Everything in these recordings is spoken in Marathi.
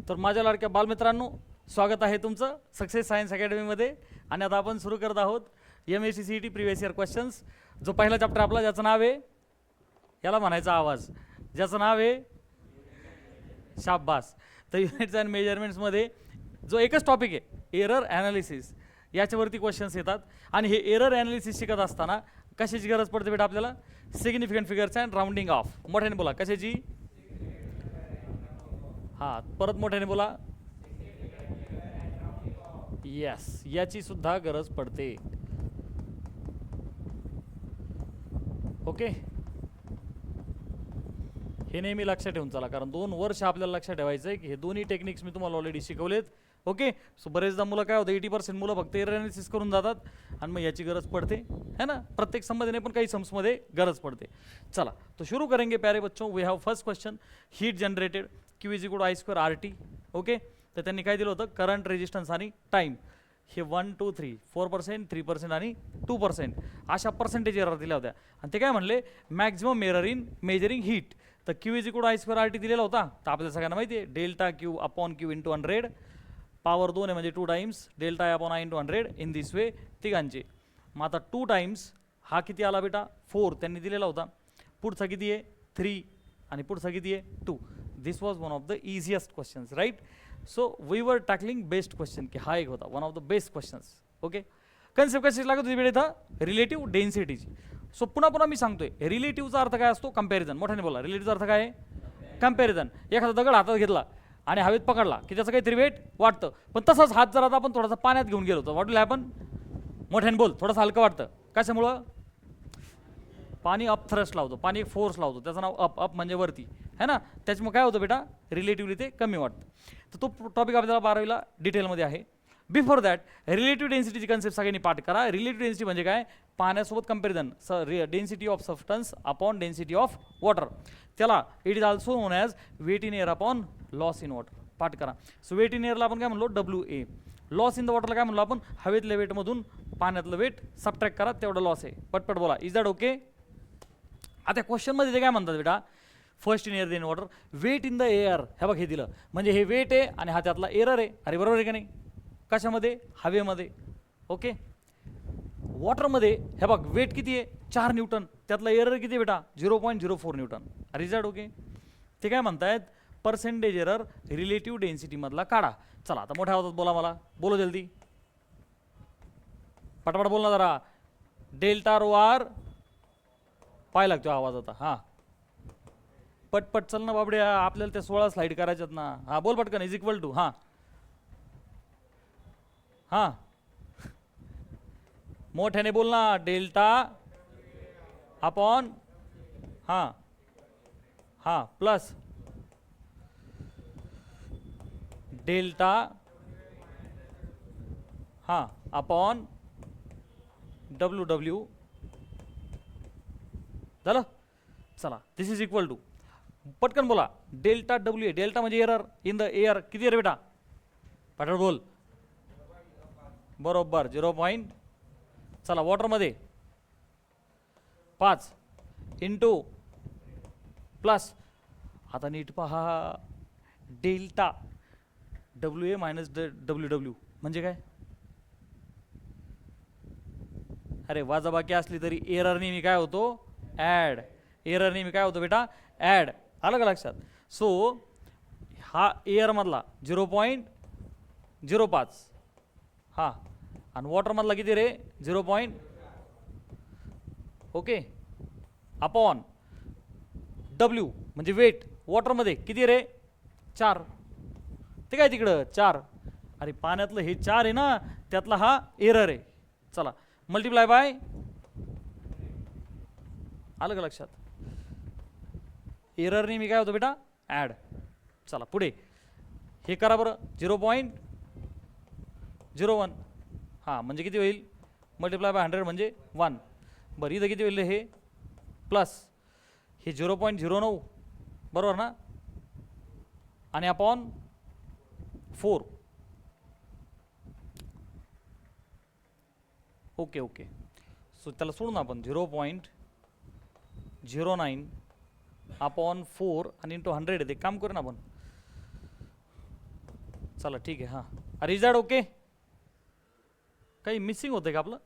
तर माझ्या लाडक्या बालमित्रांनो, स्वागत आहे तुमचं सक्सेस सायन्स अकॅडमीमध्ये. आणि आता आपण सुरू करत आहोत MSc प्रिव्हियस इयर क्वेश्चन्स. जो पहिला चॅप्टर आपला ज्याचं नाव आहे, याला म्हणायचा आवाज, ज्याचं नाव आहे शाब्बास. तर युनिट्स अँड मेजरमेंट्समध्ये जो एकच टॉपिक आहे एरर ॲनालिसिस, याच्यावरती क्वेश्चन्स येतात. आणि हे एरर ॲनालिसिस शिकत असताना कशाची गरज पडते बेटा आपल्याला? Significant figures and rounding of. मोठ्याने बोला, कशाची? हां, परत मोठ्याने बोला. येस, याची सुद्धा गरज पडते. ओके, हे नेहमी लक्षात ठेवून चला, कारण 2 वर्ष आपल्याला लक्षात ठेवायचं आहे की हे दोन्ही टेक्निक्स मी तुम्हाला ऑलरेडी शिकवलेत. ओके, सो बरेचदा मुलं काय होतं, 80% मुलं फक्त एरर ॲनालिसिस करून जातात आणि मग याची गरज पडते है ना. प्रत्येक सममध्ये नाही, पण काही सम्समध्ये गरज पडते. चला तो शुरू करेंगे प्यारे बच्चों. We have first question. Heat generated Q = I² RT. Okay, तर त्यांनी काय दिलं होतं? करंट, रेजिस्टन्स आणि टाईम. हे 1, 2, 3, 4%, 3% आणि 2% अशा पर्सेंटेज एरर दिल्या होत्या. आणि ते काय म्हणले? Maximum error in measuring heat. तर Q = I² RT दिलेला होता. तर आपल्याला सगळ्यांना माहिती आहे, delta Q upon Q × 100. Power 2 आहे म्हणजे 2 times delta upon I × 100 in this way तिघांचे. मग आता 2 टाइम्स हा किती आला बेटा? 4 त्यांनी दिलेला होता. पुढचा किती आहे? 3 आणि पुढचा किती आहे? 2. This was one of the easiest questions, right. So we were tackling best question, की हा एक होता one of the best questions. Okay, concept कशी लागत होती बेटा? रिलेटिव्ह डेन्सिटीची. सो पुन्हा मी सांगतोय, रिलेटिव्हचा अर्थ काय असतो? कंपॅरिझन. मोठ्याने बोला, रिलेटिव्हचा अर्थ काय आहे? कंपॅरिझन. एखादा दगड हातात घेतला आणि हवेत पकडला की त्याचं काहीतरी वेट वाटतं, पण तसाच हात जर आता आपण थोडासा पाण्यात घेऊन गेलो तर व्हॉट विल हॅपन? मोठ्याने बोल, थोडंसं हलकं वाटतं. कशामुळं? पाणी अप थ्रस्ट लावतो, पाणी एक फोर्स लावतो, त्याचं नाव अप म्हणजे वरती है ना. त्याच्यामुळे काय होतं बेटा? रिलेटिव्हली ते कमी वाटतं. तर तो टॉपिक आपल्याला 12वीला डिटेलमध्ये आहे. बिफोर दॅट, रिलेटिव्ह डेन्सिटीची कन्सेप्ट सगळ्यांनी पाठ करा. रिलेटिव्ह डेन्सिटी म्हणजे काय? पाण्यासोबत comparison. Density of substance upon density of water. त्याला it is also known as weight in air upon loss in water. पाठ करा. सो वेट इन एअरला आपण काय म्हणलो? WA. लॉस इन द वॉटरला काय म्हणलो आपण? हवेतल्या वेटमधून पाण्यातलं वेट सबट्रॅक्ट करा, तेवढं लॉस आहे. पटपट बोला, इज दॅट ओके? आता क्वेश्चनमध्ये ते काय म्हणतात बेटा? First in air then water, weight in the air. हे बघ, हे दिलं म्हणजे हे वेट आहे आणि हा त्यातला एरर आहे. अरे बरोबर आहे का नाही? कशामध्ये? हवेमध्ये. ओके, वॉटरमध्ये हे बघ वेट किती आहे? 4 न्यूटन. त्यातला एरर किती आहे बेटा? 0.04 न्यूटन. अरे इज दॅट ओके? ते काय म्हणतायत? पर्सेंटेज एरर रिलेटिव्ह डेन्सिटीमधला काढा. चला आता मोठ्या आवाजात बोला, मला बोलो जल्दी, पटापट बोल ना जरा. डेल्टा रो आर पाय लागतो आवाज आता. हां, पटपट चल ना बाबड्या, आपल्याला त्या 16 स्लाईड करायच्यात ना. हां बोल पटकन. Is equal to. हां हां, मोठ्याने बोल ना. डेल्टा अपॉन हां हां प्लस डेल्टा हां अपॉन WW. झालं? चला, दिस इज इक्वल टू, पटकन बोला, डेल्टा WA. डेल्टा म्हणजे एरर इन द एअर. किती एअर बेटा? पटकन बोल. बरोबर 0. चला, वॉटरमध्ये 5 इंटू प्लस. आता नीट पहा, डेल्टा WA मायनस WW म्हणजे काय? अरे वाजाबाकी असली तरी एरर नेहमी काय होतो? ॲड. एरर नेहमी काय होतो बेटा? ॲड. आलं का लक्षात? सो हा एअरमधला 0.05 हां, आणि वॉटरमधला किती रे? 0. ओके, अपॉन W म्हणजे वेट. वॉटरमध्ये किती रे? 4. ते काय तिकडं 4? अरे पाण्यातलं हे 4 आहे ना, त्यातला हा एरर आहे. चला, मल्टिप्लाय बाय. आलं का लक्षात? एररने मी काय होतो बेटा? ॲड. चला पुढे हे करा बरं. 0.01 हां, म्हणजे किती होईल? मल्टिप्लाय बाय 100 म्हणजे 1. बरं, इथं किती होईल हे? प्लस हे 0.09 बरोबर ना, आणि अपॉन 4. ओके ओके, सो त्याला सोडून आपण 0.09 अपॉन 4 आणि इंटू 100 येते. काम करू ना आपण. चला ठीक आहे. हां रिझल्ट ओके. काही मिसिंग होतं का आपलं?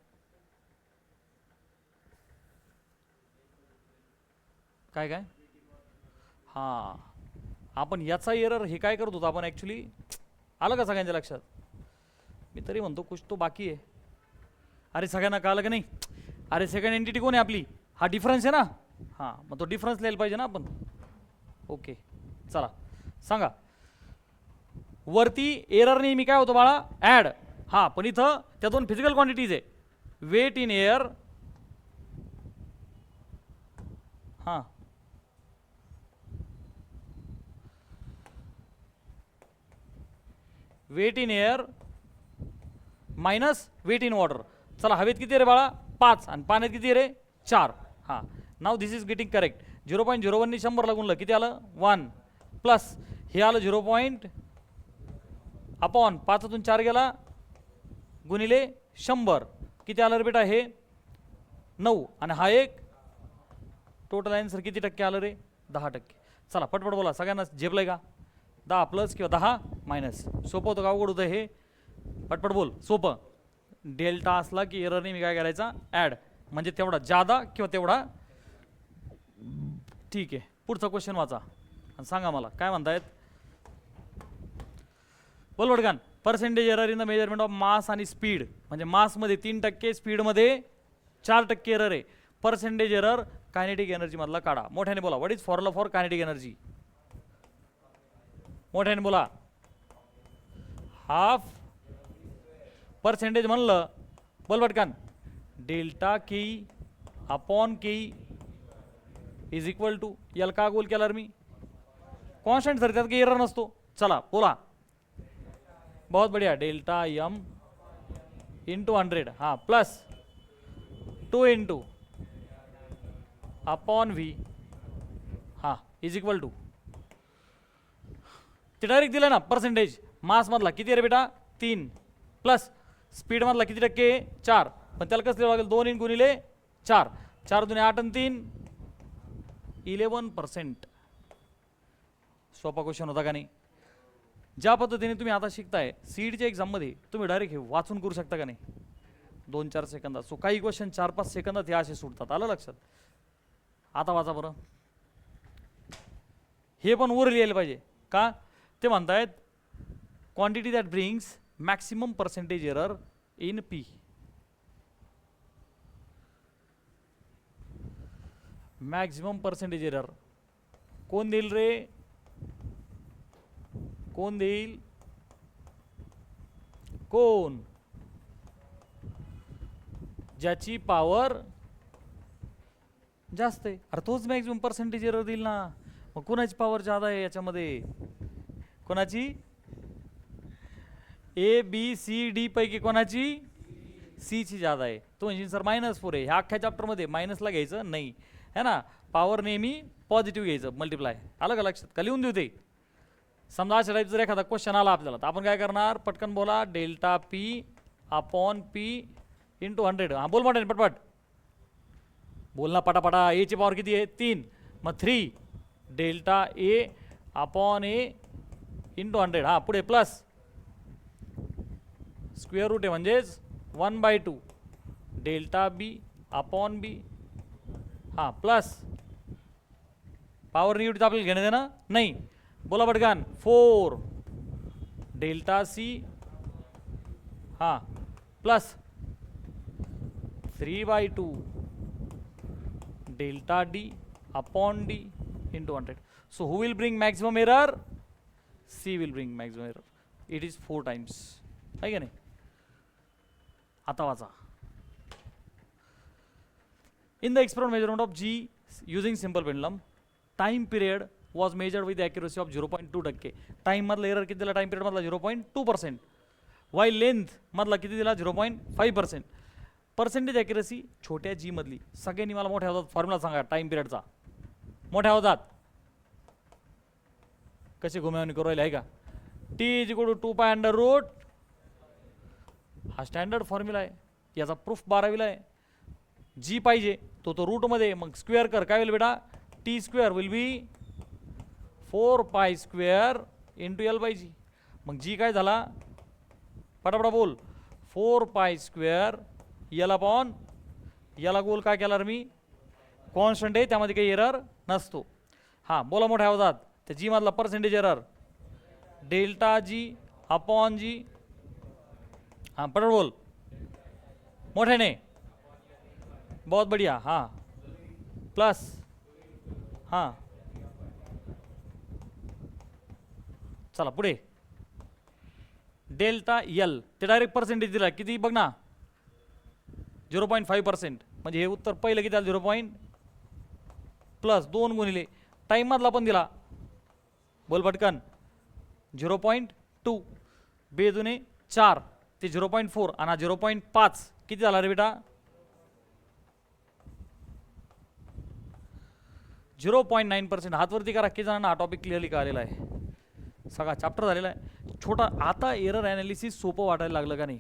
काय काय? हां आपण याचा एरर हे काय करत होतो आपण ॲक्च्युली, आलं का सगळ्यांच्या लक्षात? मी तरी म्हणतो कुछ तो बाकी आहे. अरे सगळ्यांना कळलं का नाही? अरे सेकंड एंटिटी कोण आहे आपली? हा डिफरन्स आहे ना. हां मग तो डिफरन्स लिहायला पाहिजे ना आपण. ओके चला सांगा. वरती एरर नेहमी काय होतं बाळा? ॲड. हां पण इथं त्या दोन फिजिकल क्वांटिटीज आहे, वेट इन एअर. हां weight in air minus weight in water. चला हवेत किती रे बाळा? 5 आणि पाण्यात किती रे? 4. हां now this is getting correct. 0.01 100 ला गुणलं किती आलं? 1 प्लस हे आलं 0. अपॉन 5तून 4 गेला गुणिले 100 किती आलं रे बेटा? हे 9 आणि हा एक टोटल आन्सर किती टक्के आलं रे? 10%. चला पटपट बोला, सगळ्यांना झेपलंय का? 10 प्लस किंवा 10 मायनस. सोपं होतं का अवघड होतं हे? पटपट बोल. सोपं. डेल्टा असला की एररने मी काय करायचा? ॲड. म्हणजे तेवढा जादा किंवा तेवढा. ठीक आहे पुढचा क्वेश्चन वाचा आणि सांगा मला काय म्हणतायत. बोल पटकन. Percentage error in the measurement of mass आणि स्पीड. म्हणजे मासमध्ये 3%, स्पीडमध्ये 4% एरर आहे. पर्सेंटेज एरर कायनेटिक एनर्जी मधला काढा. मोठ्याने बोला. What is formula for kinetic energy? मोठ्याने बोला. हाफ पर्सेंटेज म्हणलं बोल पटकन. Delta K upon K is equal to. याला का गोल केला मी? कॉन्स्टंट सर, त्यात काही एरर नसतो. चला बोला. बहुत बढ़िया. Delta M into 100. हाँ प्लस 2 इंटू अपॉन व्ही. हाँ इज इक्वल टू. ते डायरेक्ट दिलं ना पर्सेंटेज. मास मधला किती रे बेटा? 3 प्लस स्पीड मधला किती टक्के? 4. पण त्याला कसं लिहावं लागेल? 2 इन गुणिले 4. 4 दुने 8 आणि 3 11%. सोपा क्वेश्चन होता का नाही? ज्या पद्धतीने तुम्ही आता शिकताय सीडच्या एक्झाममध्ये तुम्ही डायरेक्ट हे वाचून करू शकता का नाही? 2-4 सेकंदात. सो काही क्वेश्चन 4-5 सेकंदात हे असे सुटतात. आलं लक्षात? आता वाचा बरं. हे पण वर लिहायला पाहिजे का? ते म्हणतायत quantity that brings maximum percentage error in P. Maximum percentage error कोण देईल रे? कोण देईल? कोण? ज्याची पॉवर जास्त आहे. अरे तोच मॅक्सिमम पर्सेंटेज एरर देईल ना. मग कोणाची पॉवर जादा आहे याच्यामध्ये? कोणाची? ए बी सी डी पैकी कोणाची? सी ची जादा आहे. तो म्हणजे सर -4 आहे. ह्या अख्ख्या चॅप्टरमध्ये मायनसला घ्यायचं नाही है ना. पॉवर नेहमी पॉझिटिव्ह घ्यायचं, मल्टिप्लाय. आलं का लक्षात? का लिहून देऊ ते? समजा अशा टाईप जर एखादा क्वेश्चन आला आपल्याला तर आपण काय करणार? पटकन बोला. Delta P upon P into 100. हां बोल मोठ्याने पटपट बोल ना पटापटा. ए ची पॉवर किती आहे? 3. मग 3 delta A upon A into 100. हां पुढे प्लस स्क्वेअर रूट आहे म्हणजेच 1/2 डेल्टा बी अपॉन बी. हां प्लस पॉवर निगेटिव्ह आपल्याला घेणं देणं नाही. बोला पटकन. 4 डेल्टा सी. हां plus 3/2 delta D upon D into 100. So who will bring maximum error? C will bring maximum error. It is 4 times. आहे का नाही? आता वाचा. In the experiment measurement of G using simple pendulum, time period was measured with the accuracy of 0.2%. Time मधला एरर किती दिला? टाइम पिरियड मधला 0.2%. वाय लेंथ मधला किती दिला? 0.5%. पर्सेंटेज ॲक्युरसी छोट्या जी मधली. सगळ्यांनी मला मोठ्या होतात फॉर्म्युला सांगा टाइम पिरियडचा. मोठ्या होतात कसे घुमावणी करू राहिले आहे का? T is equal to 2π√. हा स्टँडर्ड फॉर्म्युला आहे. याचा प्रूफ 12वीला आहे. जी पाहिजे तो रूटमध्ये. मग स्क्वेअर कर. काय होईल बेटा? T square will be 4π² into L/G. मग जी काय झाला पटापटा बोल 4 पाय स्क्वेअर यल अपॉन याला गोल काय केला मी कॉन्स्टंट आहे त्यामध्ये काही एरर नसतो. हां बोला मोठ्या आवाजात त्या जी मधला percentage error delta G upon G. हां पटापट बोल मोठ्याने बहुत बढ़िया. हां प्लस हां चला पुढे डेल्टा यल ते डायरेक्ट पर्सेंटेज दिला किती बघ ना 0.5%. म्हणजे हे उत्तर पहिलं किती आलं 0. प्लस 2 गुणिले टाईम मधला पण दिला बोल पटकन 0.2 बेदुने 4 ते 0.4 आणि 0.5 किती झाला रे बेटा 0.9%. हातवरती करा किती जणांना हा टॉपिक क्लिअरली कळलेला आहे सगळा चॅप्टर झालेला आहे छोटा. आता एरर ॲनालिसिस सोपं वाटायला लागलं का नाही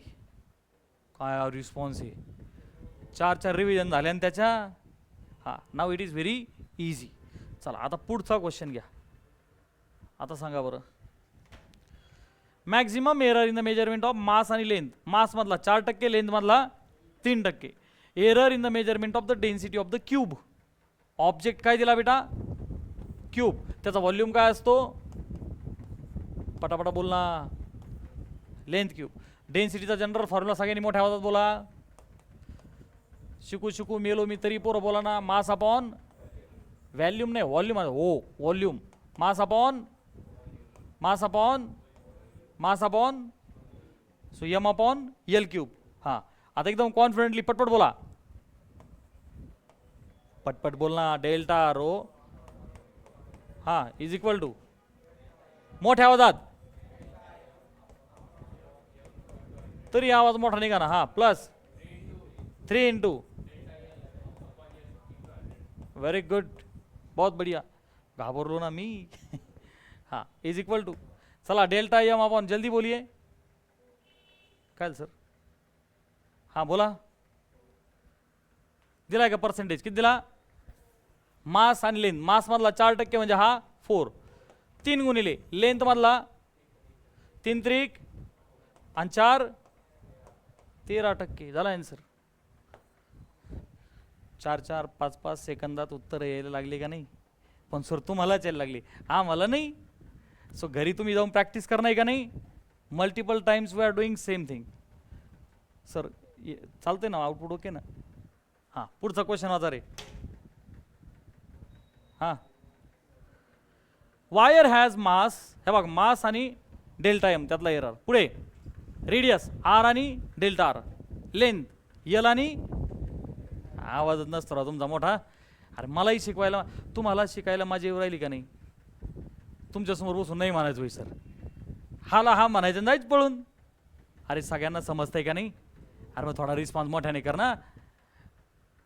काय रिस्पॉन्स आहे 4 रिव्हिजन झाले आणि त्याच्या हां now it is very easy. चला आता पुढचा क्वेश्चन घ्या. आता सांगा बरं maximum error in the measurement of mass आणि लेंथ. मास मधला 4% लेंथ मधला 3%. Error in the measurement of the density of the cube. Object काय दिला बेटा क्यूब त्याचा व्हॉल्यूम काय असतो पटापटा बोल ना लेंथ क्यूब. डेन्सिटीचा जनरल फॉर्म्युला सगळ्यांनी मोठ्या आवाजात बोला. शिकू शिकू मेलो मी तरी पोरं बोला ना. मास अपॉन व्हॉल्यूम नाही व्हॉल्यूम हो volume mass upon mass upon mass upon so M upon L cube. हां आता एकदम कॉन्फिडेंटली पटपट बोला पटपट बोलना डेल्टा रो हां इज इक्वल टू मोठ्या आवाजात तरी आवाज मोठा निघा ना. हां प्लस 3 इंटू व्हेरी गुड बहुत बढ़िया घाबरलो ना मी. हाँ इज इक्वल टू चला डेल्टा एम अपॉन जल्दी बोलिए काय सर. हाँ बोला दिलाय का पर्सेंटेज किती दिला मास आणि लेंथ. मास मधला 4% म्हणजे हा 4 3 गुणिले लेंथ मधला 3 त्रिक आणि 4 13% झाला आन्सर. 4 5 सेकंदात उत्तर यायला लागली का नाही पण सर तुम्हालाच यायला लागली आम्हाला नाही. सो घरी तुम्ही जाऊन प्रॅक्टिस करणार का नाही multiple times we are doing same thing. Sir चालते ना आउटपुट ओके ना. हां पुढचा क्वेश्चन वाचा रे. हां वायर हॅज मास हे बघ मास आणि डेल्टा एम त्यातला एरर. पुढे रेडियस आर आणि डेल्टा आर. लेंथ यल आणि आवाजच नसतो राव तुमचा मोठा. अरे मलाही शिकवायला तुम्हाला शिकायला माझी येऊ राहिली का नाही तुमच्यासमोर बसून नाही म्हणायचं होई सर हाला हा म्हणायचं नाहीच पळून. अरे सगळ्यांना समजतंय का नाही. अरे मग थोडा रिस्पॉन्स मोठ्याने कर ना.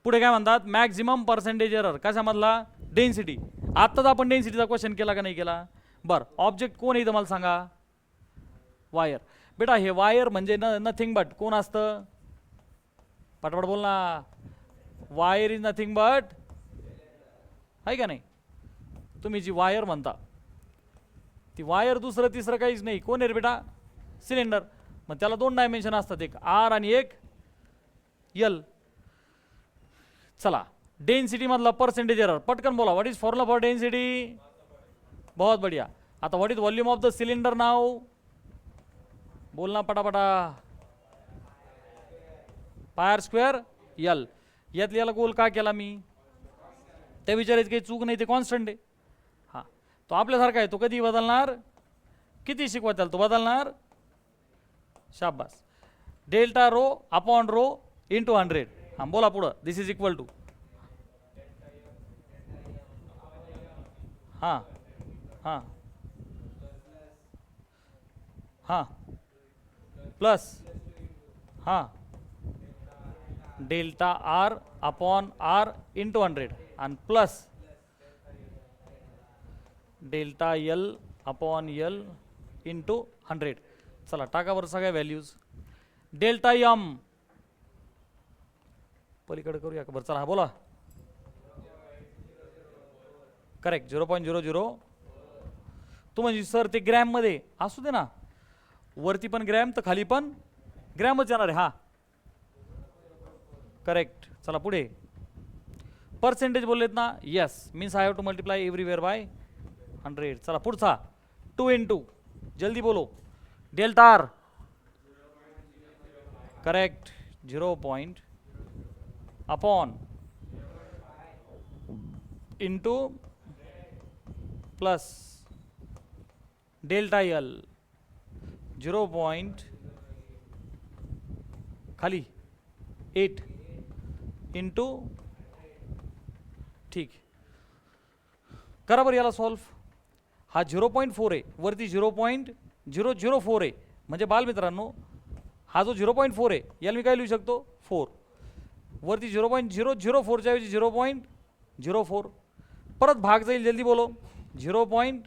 पुढे काय म्हणतात मॅक्झिमम पर्सेंटेज एरर कशामधला डेन्सिटी. आत्ताच आपण डेन्सिटीचा क्वेश्चन केला का नाही केला. बरं ऑब्जेक्ट कोण आहे मला सांगा वायर. बेटा हे वायर म्हणजे नथिंग बट कोण असतं पटपट बोल ना. वायर इज नथिंग बट आहे का नाही. तुम्ही जी वायर म्हणता ती वायर दुसरं तिसरं काहीच नाही. कोण आहे रे बेटा सिलेंडर. मग त्याला 2 डायमेन्शन असतात एक आर आणि एक यल. चला डेन्सिटी मधला पर्सेंटेज एरर पटकन बोला. What is formula for density. बहुत बढ़िया. आता what is volume of the cylinder नाव बोलना पटापटा. पायर स्क्वेअर यल. यातली याला गोल का केला मी त्या विचारायची काही चूक नाही ते कॉन्स्टंट आहे. हां तो आपल्यासारखा आहे तो कधी बदलणार किती शिकवा त्याला तो बदलणार. शाबास. Delta rho upon rho into 100. हां बोला पुढं दिस इज इक्वल टू हां हां हां प्लस हां delta R upon R into 100 आणि plus delta L upon L into 100. चला टाका बरं सगळ्या व्हॅल्यूज. डेल्टा यम पलीकडे करूया का बरं. चला बोला करेक्ट 0.00. तू म्हणजे सर ते ग्रॅम मध्ये असू दे ना वरती पण ग्रॅम तर खाली पण ग्रॅमच येणार आहे. हा करेक्ट. चला पुढे. पर्सेंटेज बोललेत ना, yes, means I have to multiply everywhere by 100. चला पुढचा 2 into, जल्दी बोलो. Delta R correct. 0 point upon into plus delta L 0 point खाली 8 इंटू. ठीक, करा बरं याला सॉल्व. हा 0.4 आहे, वरती 0.004 आहे. म्हणजे बालमित्रांनो हा जो 0.4 आहे याला मी काय लिहू शकतो 4. वरती 0.004च्या ऐवजी 0.04. परत भाग जाईल, जल्दी बोलो. 0.01.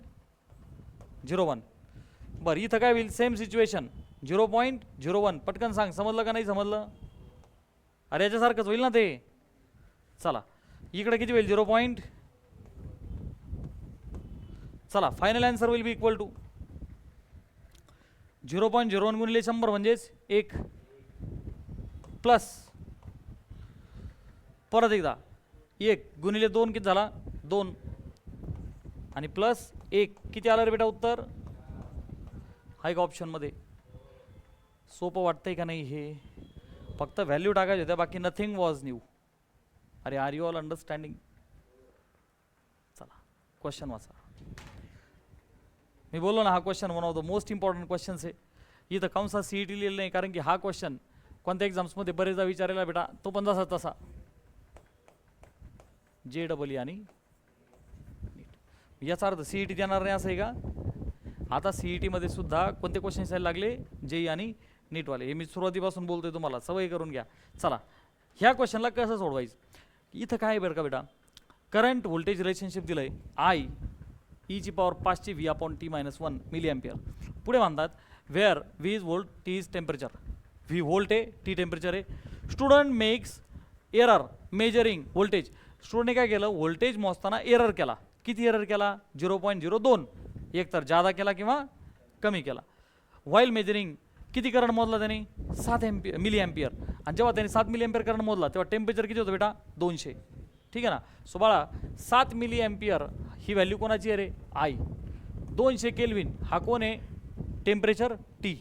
बरं इथं काय होईल, सेम सिच्युएशन 0.01. पटकन सांग, समजलं का नाही समजलं? अरे याच्यासारखंच होईल ना ते. चला इकडे किती होईल 0. चला final answer will be equal to 0.01 गुणिले 100 म्हणजेच 1 प्लस परत एकदा 1 गुणिले 2 किती झाला 2 आणि प्लस 1 किती आलं रे बेटा उत्तर. हा एक ऑप्शन मध्ये. सोपं वाटतंय का नाही हे? फक्त व्हॅल्यू टाकायचे होत्या, बाकी नथिंग वॉज न्यू. अरे आर यू ऑल अंडरस्टँडिंग? चला क्वेश्चन वाचा. मी बोललो ना हा question one of the most important questions आहे. इथं कंसात सीईटी लिहिलेलं नाही, कारण की हा क्वेश्चन कोणत्या एक्झाम्समध्ये बरेचदा विचारायला बेटा, तो पण जसा तसा JEE आणि याचा अर्थ सीईटी देणार नाही असं आहे का? आता सीईटी मध्ये सुद्धा कोणते क्वेश्चन यायला लागले, JEE आणि नीटवाले. हे मी सुरुवातीपासून बोलतोय, तुम्हाला सवय करून घ्या. चला ह्या क्वेश्चनला कसं सोडवायचं. इथं काय आहे बरं का बेटा, करंट व्होल्टेज रिलेशनशिप दिलंय I e⁻⁵ V upon t - 1 milliampere. पुढे म्हणतात where V is volt, T is temperature. V volt आहे, T टेम्परेचर आहे. Student makes error measuring voltage. स्टुडंटने काय केलं, व्होल्टेज मोजताना एरर केला. किती एरर केला 0.02. एक तर जादा केला किंवा कमी केला. व्हाईल मेजरिंग किती करंट मोजला त्याने 7 मिली एम्पियर. आणि जेव्हा त्याने 7 मिली एम्पियर करंट मोजला तेव्हा टेम्परेचर किती होतं बेटा 200. ठीक आहे ना. सो बाळा 7 मिली एम्पियर ही व्हॅल्यू कोणाची आहे रे I. 200 केल्विन हा कोण आहे टेम्परेचर T.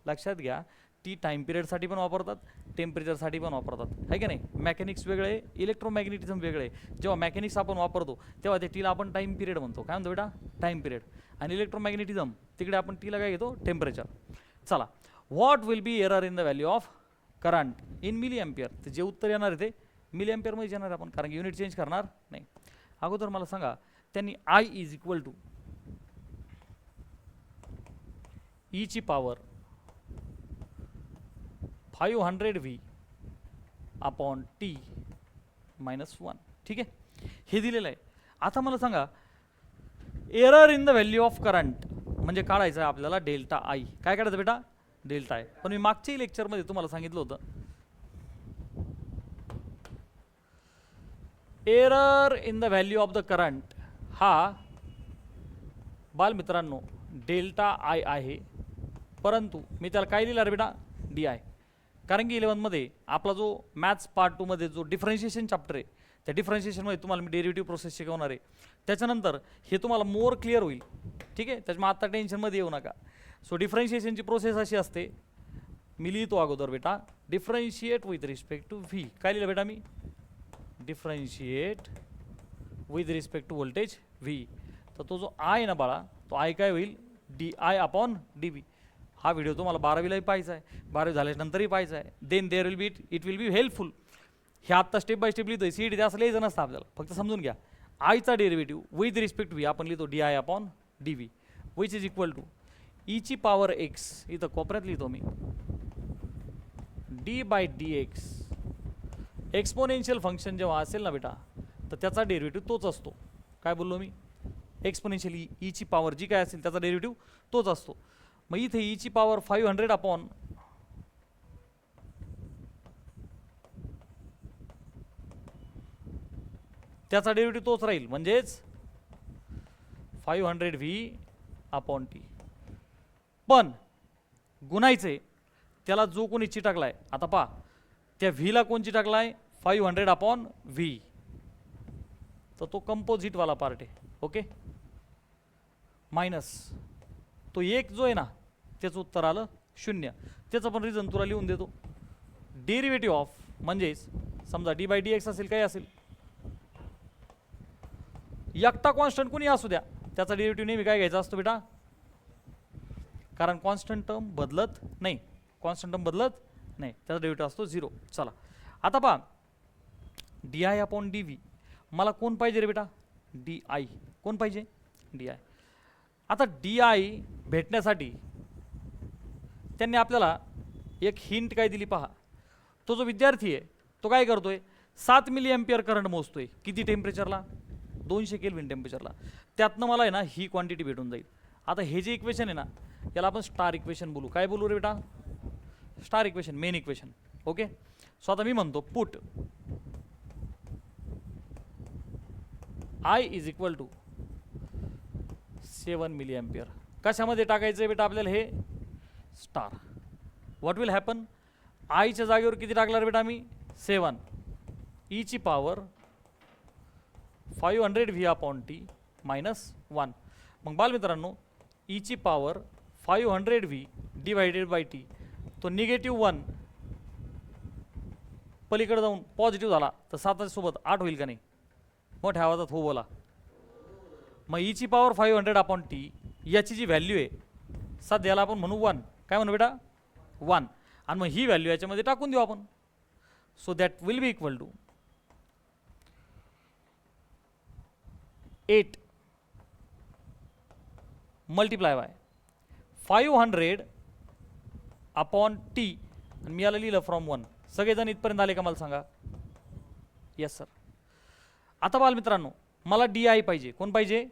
लक्षात घ्या टी टाइम पिरियडसाठी पण वापरतात, टेम्परेचरसाठी पण वापरतात, आहे की नाही. मॅकॅनिक्स वेगळे आहे, इलेक्ट्रोमॅग्नेटिझम वेगळे आहे. जेव्हा मॅकॅनिक्स आपण वापरतो तेव्हा ते टीला आपण टाइम पिरियड म्हणतो. काय म्हणतो बेटा टाइम पिरियड. आणि इलेक्ट्रोमॅग्नेटिझम तिकडे आपण टीला काय घेतो टेम्परेचर. चला what will be error in the value of current in milliampere. तर जे उत्तर येणार आहे ते मिली एम्पियरमध्ये येणार आहे आपण, कारण की युनिट चेंज करणार नाही. अगोदर मला सांगा त्यांनी I is equal to E ची पॉवर 500V अपॉन T - 1. ठीक आहे, हे दिलेलं आहे. आता मला सांगा error in the value of current म्हणजे काढायचं आहे आपल्याला डेल्टा I. काय काढायचं बेटा डेल्टा I. पण मी मागच्या लेक्चरमध्ये तुम्हाला सांगितलं होतं error in the value of the current हा बालमित्रांनो डेल्टा I आहे, परंतु मी त्याला काय लिहिलं रे बेटा DI. कारण की 11मध्ये आपला जो मॅथ्स पार्ट 2 मध्ये जो डिफरन्शिएशन चॅप्टर आहे त्या डिफरन्शिएशनमध्ये तुम्हाला मी डेरिव्हेटिव्ह प्रोसेस शिकवणार आहे. त्याच्यानंतर हे तुम्हाला मोर क्लिअर होईल. ठीक आहे, त्याच्यामुळे आता टेन्शनमध्ये येऊ नका. सो डिफरन्शिएशनची प्रोसेस अशी असते, मी लिहितो अगोदर बेटा differentiate with respect to V. काय लिहिलं बेटा मी differentiate with respect to voltage V. तर तो जो I ना बाळा तो I काय होईल DI अपॉन DV. हा व्हिडिओ तुम्हाला 12वीलाही पाहायचा आहे, 12वी झाल्यानंतरही पाहायचा आहे. Then there will be it will be helpful. हे आत्ता स्टेप बाय स्टेप लिहितोय, सीईटी असं लिहायचं नसतं आपल्याला, फक्त समजून घ्या. आयचा डेरिव्हेटिव्ह विथ रिस्पेक्ट V आपण लिहितो DI upon DV which is equal to E ची पॉवर x. इथं कोपऱ्यात लिहितो मी d/dx. एक्सपोनेन्शियल फंक्शन जेव्हा असेल ना बेटा तर त्याचा डेरिव्हेटिव्ह तोच असतो. काय बोललो मी एक्सपोनेन्शियल E ची पॉवर जी काय असेल त्याचा डेरिव्हेटिव्ह तोच असतो. मग इथे E ची पॉवर 500 अपॉन त्याचा डेरिव्हेटिव्ह तोच राहील, म्हणजेच 500V अपॉन T. पण गुणायचे त्याला जो कोणी चिटकलाय, आता पहा त्या व्हीला कोण चिटकलाय 500 अपॉन व्ही, तर तो कंपोजिटवाला पार्ट आहे. ओके, मायनस तो एक जो आहे ना त्याचं उत्तर आलं 0. त्याचं पण रिझन तुला लिहून देतो. डेरिव्हेटिव्ह ऑफ म्हणजेच समजा डी बाय डी एक्स असेल काही असेल, एकटा कॉन्स्टंट कोणी असू द्या त्याचा डेरिव्हेटिव्ह नेहमी काय घ्यायचा असतो बेटा, कारण कॉन्स्टंट टर्म बदलत नाही, कॉन्स्टंट टर्म बदलत नाही, त्याचा डेरिव्हेटिव्ह असतो 0. चला आता पहा D I upon D V, मला कोण पाहिजे रे बेटा, डी आय. कोण पाहिजे, डी आय. आता डी आय भेटण्यासाठी त्यांनी आपल्याला एक हिंट काय दिली पहा. तो जो विद्यार्थी आहे तो काय करतोय, 7 मिली एम्पियर करंट मोजतोय. किती टेम्परेचरला, 200 केल्विन टेम्परेचरला. त्यातनं मला आहे ना ही क्वांटिटी भेटून जाईल. आता हे जे इक्वेशन आहे ना याला आपण स्टार इक्वेशन बोलू. काय बोलू रे बेटा, star equation, main equation. Okay, so आता मी म्हणतो put I is equal to 7 milli ampere. कशामध्ये टाकायचं आहे बेटा आपल्याला, हे स्टार. व्हॉट विल हॅपन, आयच्या जागेवर किती टाकणार बेटा मी 7, ई ची power 500 V upon T minus 1. मग बालमित्रांनो ई ची power 500 V divided by T, तो -1 पलीकडे जाऊन पॉझिटिव्ह झाला तर 7 सोबत 8 होईल का नाही, मोठ्या आवाजात हो बोला. मग ई ची पॉवर 500 अपॉन टी याची जी व्हॅल्यू आहे सध्याला आपण म्हणू 1. काय म्हणू बेटा 1, आणि मग ही व्हॅल्यू याच्यामध्ये टाकून देऊ आपण. So that will be equal to 8 multiply by 500 upon T, आणि मी याला लिहिलं फ्रॉम 1. सगळेजण इथपर्यंत आले का मला सांगा, येस सर. आता बालमित्रांनो मला डी आय पाहिजे. कोण पाहिजे,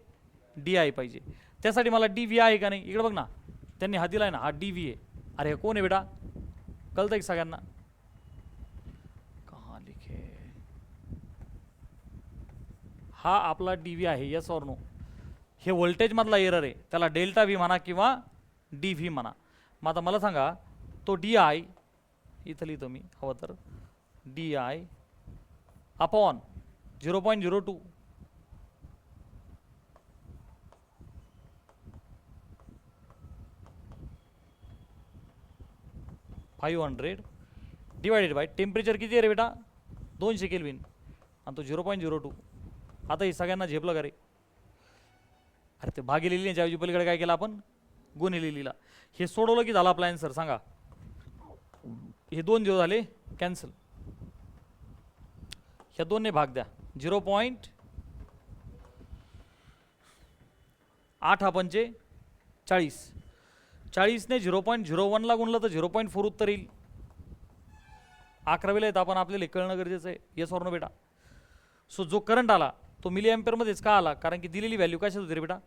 डी आय पाहिजे. त्यासाठी मला डी व्ही आहे का नाही, इकडे बघ ना त्यांनी हा दिलाय ना, हा डी व्ही आहे. अरे कोण आहे बेटा, कळतं की सगळ्यांना, कहाँ लिखे, हा आपला डी व्ही आहे. येस और नो, हे व्होल्टेज मधला एरर आहे, त्याला डेल्टा व्ही म्हणा किंवा डी व्ही म्हणा. मग आता मला सांगा तो डी आय इथं लिहितो मी हवं तर, D I upon 0.02 500 divided by temperature किती आहे रे बेटा 200 केल्विन, आणि तो 0.02. आता हे सगळ्यांना झेपलं का रे, अरे ते भागी लिहिण्याच्या ऐवजी पलीकडे काय केलं आपण, गुणिले लिहिला. हे सोडवलं की झाला आपला आन्सर. सांगा हे 2 0 झाले कॅन्सल, ह्या 2 ने भाग द्या. 0.8 हा 45, 40 ने 0.01 ला गुणलं तर 0.4 उत्तर येईल. 11वीला येतं आपण, आपल्याला कळणं गरजेचं आहे. येस और नो बेटा. सो जो करंट आला तो मिली एम्पियर मध्येच का आला, कारण की दिलेली व्हॅल्यू कशात होती रे बेटा,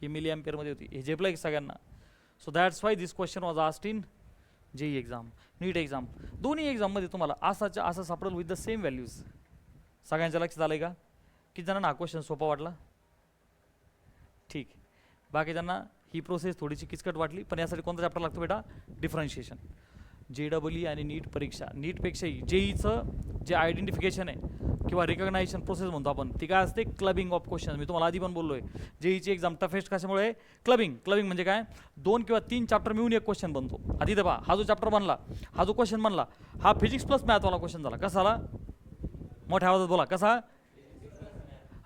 ही मिली एम्पियर मध्ये होती. हे झेपलं की सगळ्यांना. So that's why this question was asked in JEE exam, NEET exam. दोन्ही एक्झाममध्ये तुम्हाला असाच्या असं सापडेल विथ द सेम व्हॅल्यूज. सगळ्यांच्या लक्षात आलंय का, किती जणांना हा क्वेश्चन सोपा वाटला, ठीक. बाकीच्यांना ही प्रोसेस थोडीशी किचकट वाटली, पण यासाठी कोणता चॅप्टर लागतो बेटा, डिफरन्शिएशन. JEE आणि नीट परीक्षा, नीटपेक्षाही जेईचं जे आयडेंटिफिकेशन आहे किंवा रिकग्नायझेशन प्रोसेस म्हणतो आपण, ती काय असते, क्लबिंग ऑफ क्वेश्चन. मी तुम्हाला आधी पण बोललो आहे, जेईची एक्झाम टफेस्ट कशामुळे आहे, क्लबिंग. क्लबिंग म्हणजे काय, 2 किंवा 3 चॅप्टर मिळून एक क्वेश्चन बनतो. आधी तर पहा, हा जो चॅप्टर बनला, हा जो क्वेश्चन बनला, हा फिजिक्स प्लस मॅथवाला क्वेश्चन झाला. कसा आला, मोठ्या आवाजात बोला, कसा,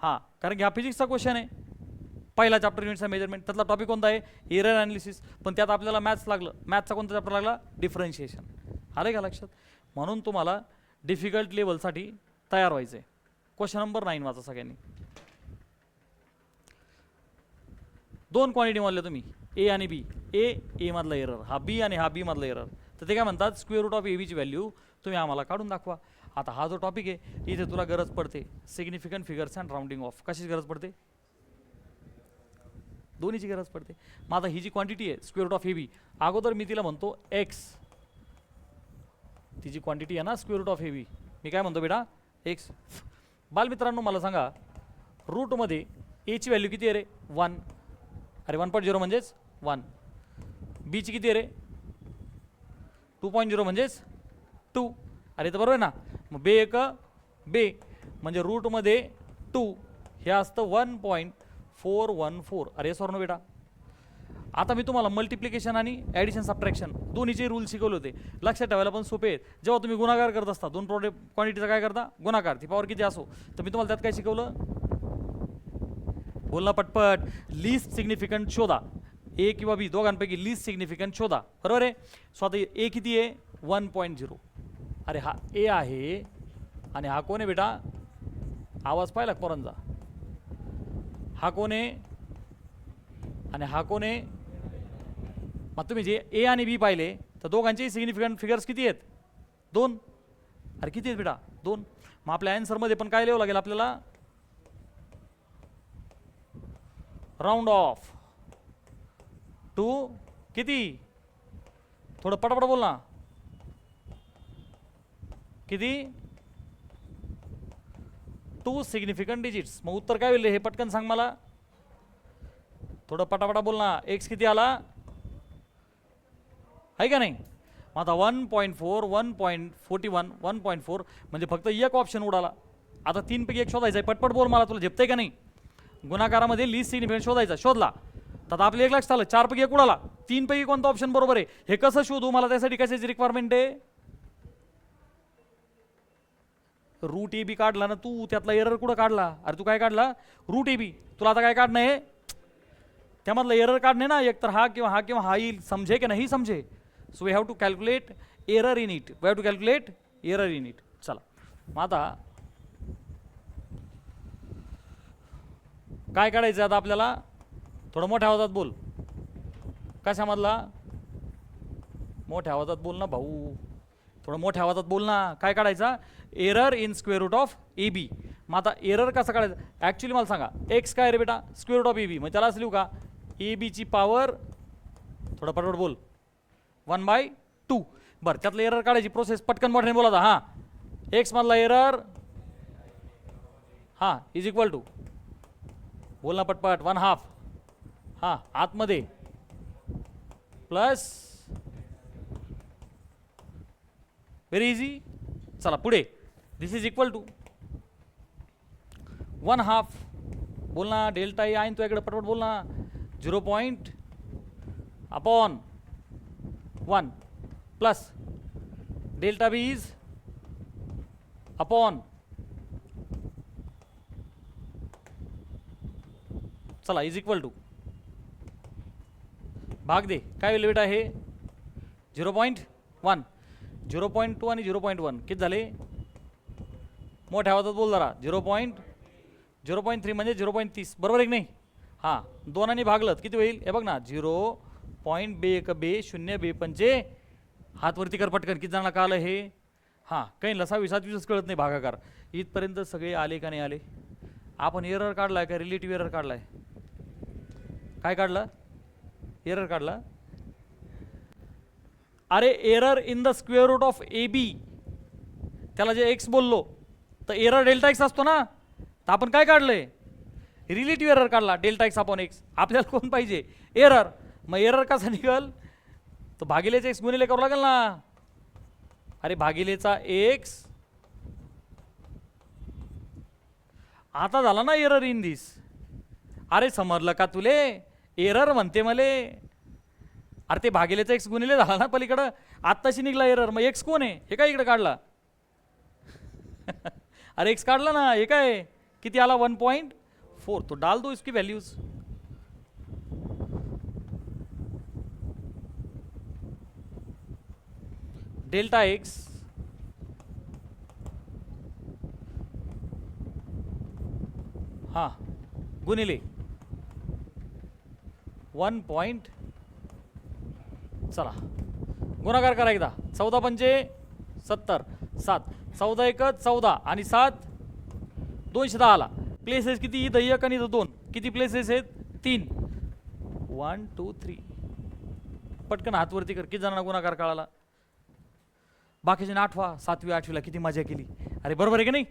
हां, कारण की हा फिजिक्सचा क्वेश्चन आहे. पहिला चॅप्टर युनिटचा मेजरमेंट, त्यातला टॉपिक कोणता आहे, एरर ॲनालिसिस. पण त्यात आपल्याला मॅथ्स लागलं, मॅथ्सचा कोणता चॅप्टर लागला, डिफरन्शिएशन. आलं का लक्षात. म्हणून तुम्हाला डिफिकल्ट लेवलसाठी तयार व्हायचं आहे. क्वेश्चन नंबर 9 वाचा सगळ्यांनी. 2 क्वांटिटी म्हणले तुम्ही, ए आणि बी. ए मधला एरर, हा बी, आणि हा बी मधला एरर. तर ते काय म्हणतात, स्क्वेअर रूट ऑफ ए बीची व्हॅल्यू तुम्ही आम्हाला काढून दाखवा. आता हा जो टॉपिक आहे इथे तुला गरज पडते significant figures and rounding off. कशाची गरज पडते, दोन्हीची गरज पडते. मग आता ही जी क्वांटिटी आहे square root of A B, अगोदर मी तिला म्हणतो एक्स. ती जी क्वांटिटी आहे ना square root of A B, मी काय म्हणतो बेटा, एक्स. बालमित्रांनो मला सांगा, रूटमध्ये एची व्हॅल्यू किती आहे रे, 1. अरे 1.0 म्हणजेच 1. बीची किती आहे रे 2.0 म्हणजेच 2. अरे तर बरोबर आहे ना. मग बे एक बे म्हणजे रूटमध्ये 2 हे असतं 1.414. अरे सॉरी बेटा. आता मी तुम्हाला मल्टिप्लिकेशन आणि ॲडिशन सबट्रॅक्शन दोन्हीचे रूल शिकवले होते. लक्षात ठेवायला पण सोपे आहेत. जेव्हा तुम्ही गुणाकार करत असता दोन क्वांटिटीचा काय करता गुणाकार, ती पॉवर किती असो. तर मी तुम्हाला त्यात काय शिकवलं, बोलना पटपट. लीस्ट सिग्निफिकंट शोधा, ए किंवा बी दोघांपैकी लीस्ट सिग्निफिकंट शोधा. बरोबर आहे. स्वतः ए किती आहे 1.0. अरे हा ए आहे आणि हा कोण आहे बेटा, आवाज पाहिला पोरांचा. हा कोण आहे आणि हा कोण आहे. मग तुम्ही जे ए आणि बी पाहिले तर दोघांचे सिग्निफिकंट फिगर्स किती आहेत 2. अरे किती आहेत बेटा 2. मग आपल्या आन्सरमध्ये पण काय लिहावं लागेल आपल्याला, राऊंड ऑफ टू किती, थोडं पटापट बोल ना, किती 2 सिग्निफिकंट डिजिट्स. मग उत्तर काय होईल हे पटकन सांग मला, थोडं पटापटा बोल ना. एक्स किती आला आहे का नाही. मग आता 1.4 1.41 1.4 म्हणजे फक्त एक ऑप्शन उडाला. आता 3 पैकी एक शोधायचा आहे. पटपट बोल मला, तुला झेपतंय का नाही. गुणाकारामध्ये लीस्ट सिग्निफिकंट शोधायचा, शोधला तर आता आपलं एक लक्षात आलं 4 पैकी एक उडाला. 3 पैकी कोणता ऑप्शन बरोबर आहे हे कसं शोधू, मला त्यासाठी कशाची रिक्वायरमेंट आहे. रूट ए बी काढला ना तू, त्यातला एरर कुठं काढला. अरे तू काय काढला रूट ए बी. तुला आता काय काढणं आहे त्यामधलं एरर काढणे ना, एक तर हा किंवा हा येईल, समजे की नाही समजे. So we have to calculate error in it, we have to calculate error in it. चला मग आता काय काढायचं आता आपल्याला, थोडं मोठ्या आवाजात बोल. कशामधला, मोठ्या आवाजात बोल ना भाऊ, थोडं मोठ्या आवाजात बोल ना. काय काढायचा, error in square root of A B. मग आता एरर कसं काढायचं ॲक्च्युली मला सांगा. एक्स काय रे बेटा square root of A B, मग त्याला असं लिहू का ए बीची पॉवर, थोडं पटपट बोल, 1/2. बरं त्यातलं एरर काढायची प्रोसेस पटकन मोठ्याने बोला. हां एक्स मधला एरर हां इज इक्वल टू, बोल ना पटपट, 1/2 हां आतमध्ये प्लस, व्हेरी इझी. चला पुढे, दिस इज इक्वल टू 1/2. बोल ना डेल्टा ए आहे तो इकडे पटपट बोल ना, 0.1 plus delta B is upon, चला इज इक्वल टू, भाग दे काय होईल बेटा हे 0.1. 0.2 आणि 0.1 किती झाले, मोठ्या आवाजात बोल जरा. 0.3 म्हणजे 0.30 बरोबर आहे की नाही. हां दोनांनी भागलं किती होईल हे बघ ना, 0.2 बे पंचे, हात वरती कर पटकन. किती जणांना का आलं हे. हां काही 6-7 कळत नाही भागाकार. इथपर्यंत सगळे आले का नाही आले. आपण एरर काढलाय का, रिलेटिव्ह एरर काढलाय, काय काढलं एरर काढला. अरे error in the square root of A B, त्याला जे एक्स बोललो तर एरर डेल्टा एक्स असतो ना, तर आपण काय काढलंय रिलेटिव्ह एरर काढला, डेल्टा एक्स अपॉन एक्स. आपल्याला कोण पाहिजे एरर. मग एरर कसा निघल, तर भागिलेचा एक्स गुणिले करावं लागेल ना. अरे भागिलेचा एक्स आता झाला ना एरर इन दिस. अरे समजलं का तुले, एरर म्हणते मले. अरे ते भागिलेचा एक्स गुणिले झाला ना पलीकडं, आत्ताशी निघला एरर. मग एक्स कोण आहे हे काय इकडे काढला. अरे एक्स काढला ना, हे काय किती आला 1.4. तो डाल दो इसकी वैल्यूज. डेल्टा एक्स हां गुणिले 1. चला गुणाकार करा एकदा. 14 पंचे 70, 7 14 1 14 आणि 7 210 आला. प्लेसेस किती, इथं 1 आणि इथं 2. किती प्लेसेस आहेत 3. 1 2 3. पटकन हातवरती कर. किती जणांना गुणाकार कळाला. बाकीचे आठवा 7वी 8वीला किती मजा केली. अरे बरोबर आहे की नाही,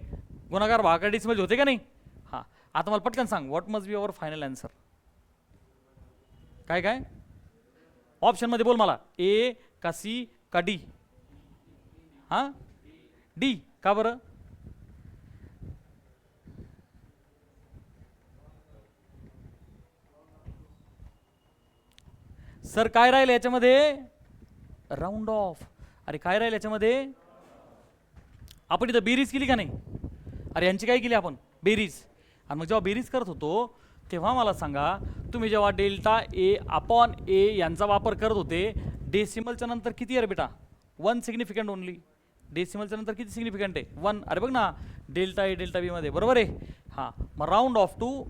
गुणाकार भागाकाराची मध्ये होते का नाही. हां आता मला पटकन सांग, what must be our final answer. काय काय ऑप्शनमध्ये बोल मला, ए का सी का डी? हां डी, का बरं? सर काय राहील याच्यामध्ये? Round of. अरे काय राहील याच्यामध्ये? आपण इथं बेरीज केली का नाही? अरे यांची काय केली आपण? बेरीज. आणि मग जेव्हा बेरीज करत होतो तेव्हा मला सांगा, तुम्ही जेव्हा डेल्टा ए अपॉन ए यांचा वापर करत होते, डेसिमलच्या नंतर किती आहे रे बेटा? 1 सिग्निफिकंट ओनली. डेसिमलच्या नंतर किती सिग्निफिकंट आहे? 1. अरे बघ ना, डेल्टा ए डेल्टा बी मध्ये, बरोबर आहे? हां, मग round off to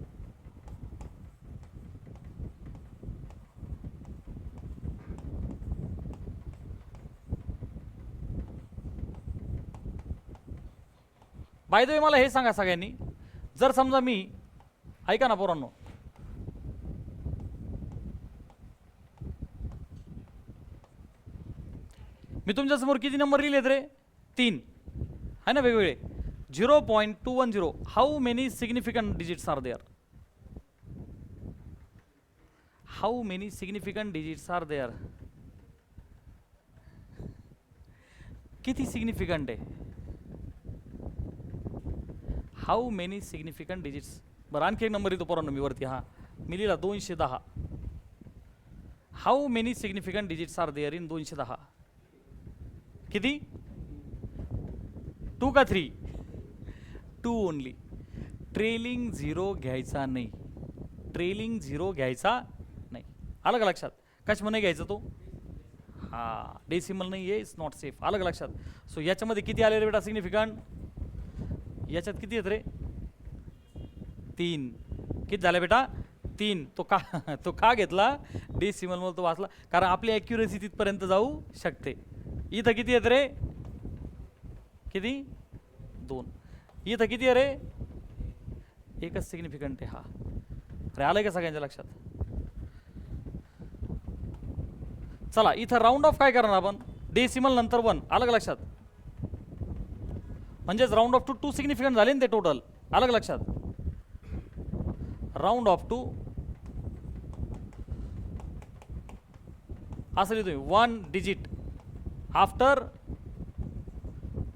by the way मला हे सांगा सगळ्यांनी, जर समजा मी, ऐका ना पोरांनो, मी तुमच्यासमोर किती नंबर लिहिलेत रे? 3 आहे ना वेगवेगळे. 0.210. How many significant digits are there? How many significant digits are there? किती सिग्निफिकंट आहे? How many significant digits? बरं आणखी एक नंबर येतो पोरांनो मी वरती. हां मी लिहिला 210. How many significant digits are there in 210? किती? 2 का 3? 2 ओनली. ट्रेलिंग झिरो घ्यायचा नाही, ट्रेलिंग झिरो घ्यायचा नाही. आलं का लक्षात? कशामध्ये घ्यायचा तो? हां डेसिमल नाही आहे, इट्स नॉट सेफ. आलं का लक्षात? सो याच्यामध्ये किती आले रे बेटा सिग्निफिकंट? याच्यात किती आहेत रे? 3. किती झाले बेटा? 3. तो का घेतला? डेसिमल मध्ये तो वाचला, कारण आपली ॲक्युरेसी तिथपर्यंत जाऊ शकते. इथं किती आहेत रे? किती? 2. इथं किती आहे रे? एकच सिग्निफिकंट आहे. हा अरे आलंय का सगळ्यांच्या लक्षात? चला इथं राऊंड ऑफ काय करणार आपण? डेसिमल नंतर 1. आलं का लक्षात? म्हणजेच राऊंड ऑफ टू 2 सिग्निफिकंट झाले ना ते टोटल. आलं का लक्षात? राऊंड ऑफ टू असं लिहितोय 1 डिजिट आफ्टर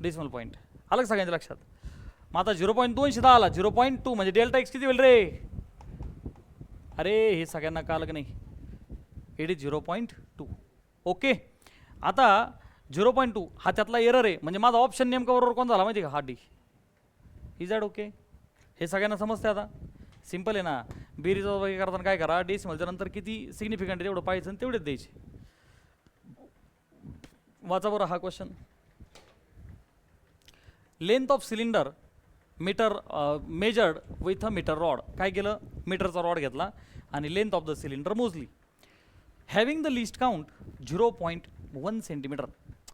डेसिमल पॉईंट. आलं का सगळ्यांच्या लक्षात? मग आता 0.210 आला, 0.2 म्हणजे डेल्टा एक्स किती होईल रे? अरे हे सगळ्यांना कळलं का नाही? It is 0.2. ओके. आता 0.2 हा त्यातला एरर आहे, म्हणजे माझा ऑप्शन नेमका बरोबर कोण झाला माहिती का? हा डी. Is that okay? हे सगळ्यांना समजते आता? सिंपल आहे ना. बेरीज वगैरे करताना काय करा, डेसिमलच्या नंतर किती सिग्निफिकंट आहे तेवढं पाहिजे आणि तेवढेच द्यायचे. वाचा बरं हा question. Length of cylinder metre measured with a metre rod. काय केलं? मीटरचा रॉड घेतला आणि लेंथ ऑफ द सिलेंडर मोजली. Having the least count 0.1 centimetre.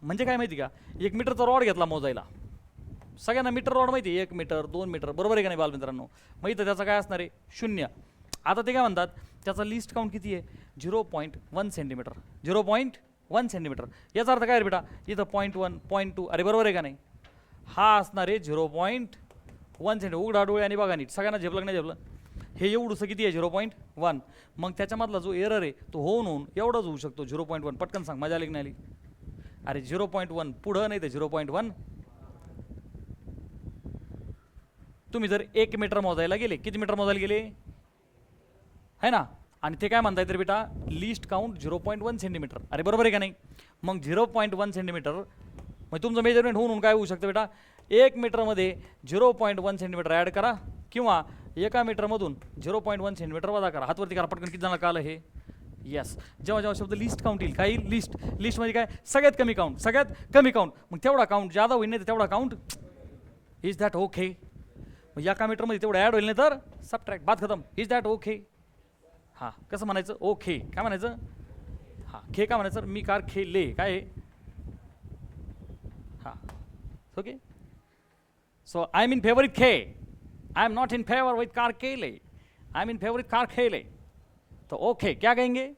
म्हणजे काय माहिती का? 1 मीटरचा रॉड घेतला मोजायला. सगळ्यांना मीटर रॉड माहिती आहे, 1 मीटर 2 मीटर, बरोबर आहे का नाही बालमित्रांनो? मग इथं त्याचं काय असणार आहे? 0. आता ते काय म्हणतात, त्याचा लिस्ट काउंट किती आहे? 0.1 सेंटीमीटर. 0.1 सेंटीमीटर याचा अर्थ काय रे बेटा? इथं 0.1 0.2, अरे बरोबर आहे का नाही? हा असणार आहे 0.1 सेंटीमीटर. उघडा डोळे आणि बघा नीट, सगळ्यांना झेपलं नाही झेपलं? हे एवढंसं किती आहे? 0.1. मग त्याच्यामधला जो एरर आहे तो होऊन एवढंच होऊ शकतो 0.1. पटकन सांग, मजा आली की नाही आली? अरे 0.1 पुढं नाही तर 0.1. तुम्ही जर 1 मीटर मोजायला गेले, किती मीटर मोजायला गेले है ना? आणि ते काय म्हणताय तर बेटा लिस्ट काउंट 0.1 सेंटीमीटर. अरे बरोबर आहे का नाही? मग 0.1 सेंटीमीटर म्हणजे तुमचं मेजरमेंट होऊन काय होऊ शकतं बेटा? 1 मीटरमध्ये 0.1 सेंटीमीटर ॲड करा किंवा एका मीटरमधून 0.1 सेंटीमीटर वजा करा. हातवरती करा पटकन. किती जणांना कळलं हे? येस. जेव्हा जेव्हा शब्द लिस्ट काउंट येईल, काय येईल? लिस्ट. लिस्ट म्हणजे काय? सगळ्यात कमी काउंट, सगळ्यात कमी काउंट. मग तेवढा काउंट ज्यादा होईल नाही तर तेवढा काउंट. Is that okay? मग एका मीटरमध्ये तेवढं ॲड होईल नाही तर सबट्रॅक्ट, बात खतम. Is that okay? हां कसं म्हणायचं? ओके. काय म्हणायचं? हां खे काय म्हणायचं? मी कार खेळले. काय? हां okay. So I am in favour with खे. I am not in favour with कार खेले. I am in favour with कार खेले. तो ओके क्या कहेंगे?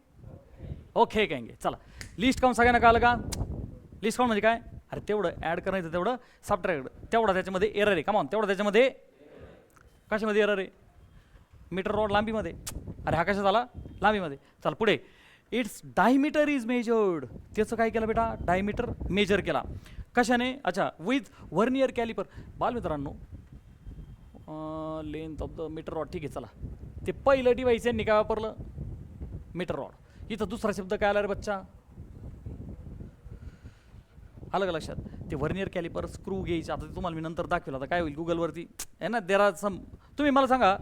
ओके कहेंगे. चला लिस्ट काउंट सगळ्यांना कळलं का? लिस्ट काउंट म्हणजे काय? अरे तेवढं ॲड करायचं, तेवढं सबट्रॅक्ट, तेवढा त्याच्यामध्ये एरर आहे. कमावून तेवढं त्याच्यामध्ये कशामध्ये एरर आहे? मीटर रॉड लांबीमध्ये. अरे हा कशा झाला? लांबीमध्ये. चल पुढे. Its diameter is measured. त्याचं काय केलं बेटा, डायमीटर मेजर केला. कशाने, अच्छा विथ व्हर्नियर कॅलिपर. बालमित्रांनो length of the metre rod, ठीक आहे चला. ते पहिलं डिव्हाइस यांनी काय वापरलं, मीटर रॉड. इथं दुसरा शब्द काय आला रे बच्चा, आलं का लक्षात, ते व्हर्नियर कॅलिपर, स्क्रू गेज. आता ते तुम्हाला मी नंतर दाखवेल, आता काय होईल गुगलवरती आहे ना, देर आर सम. तुम्ही मला सांगा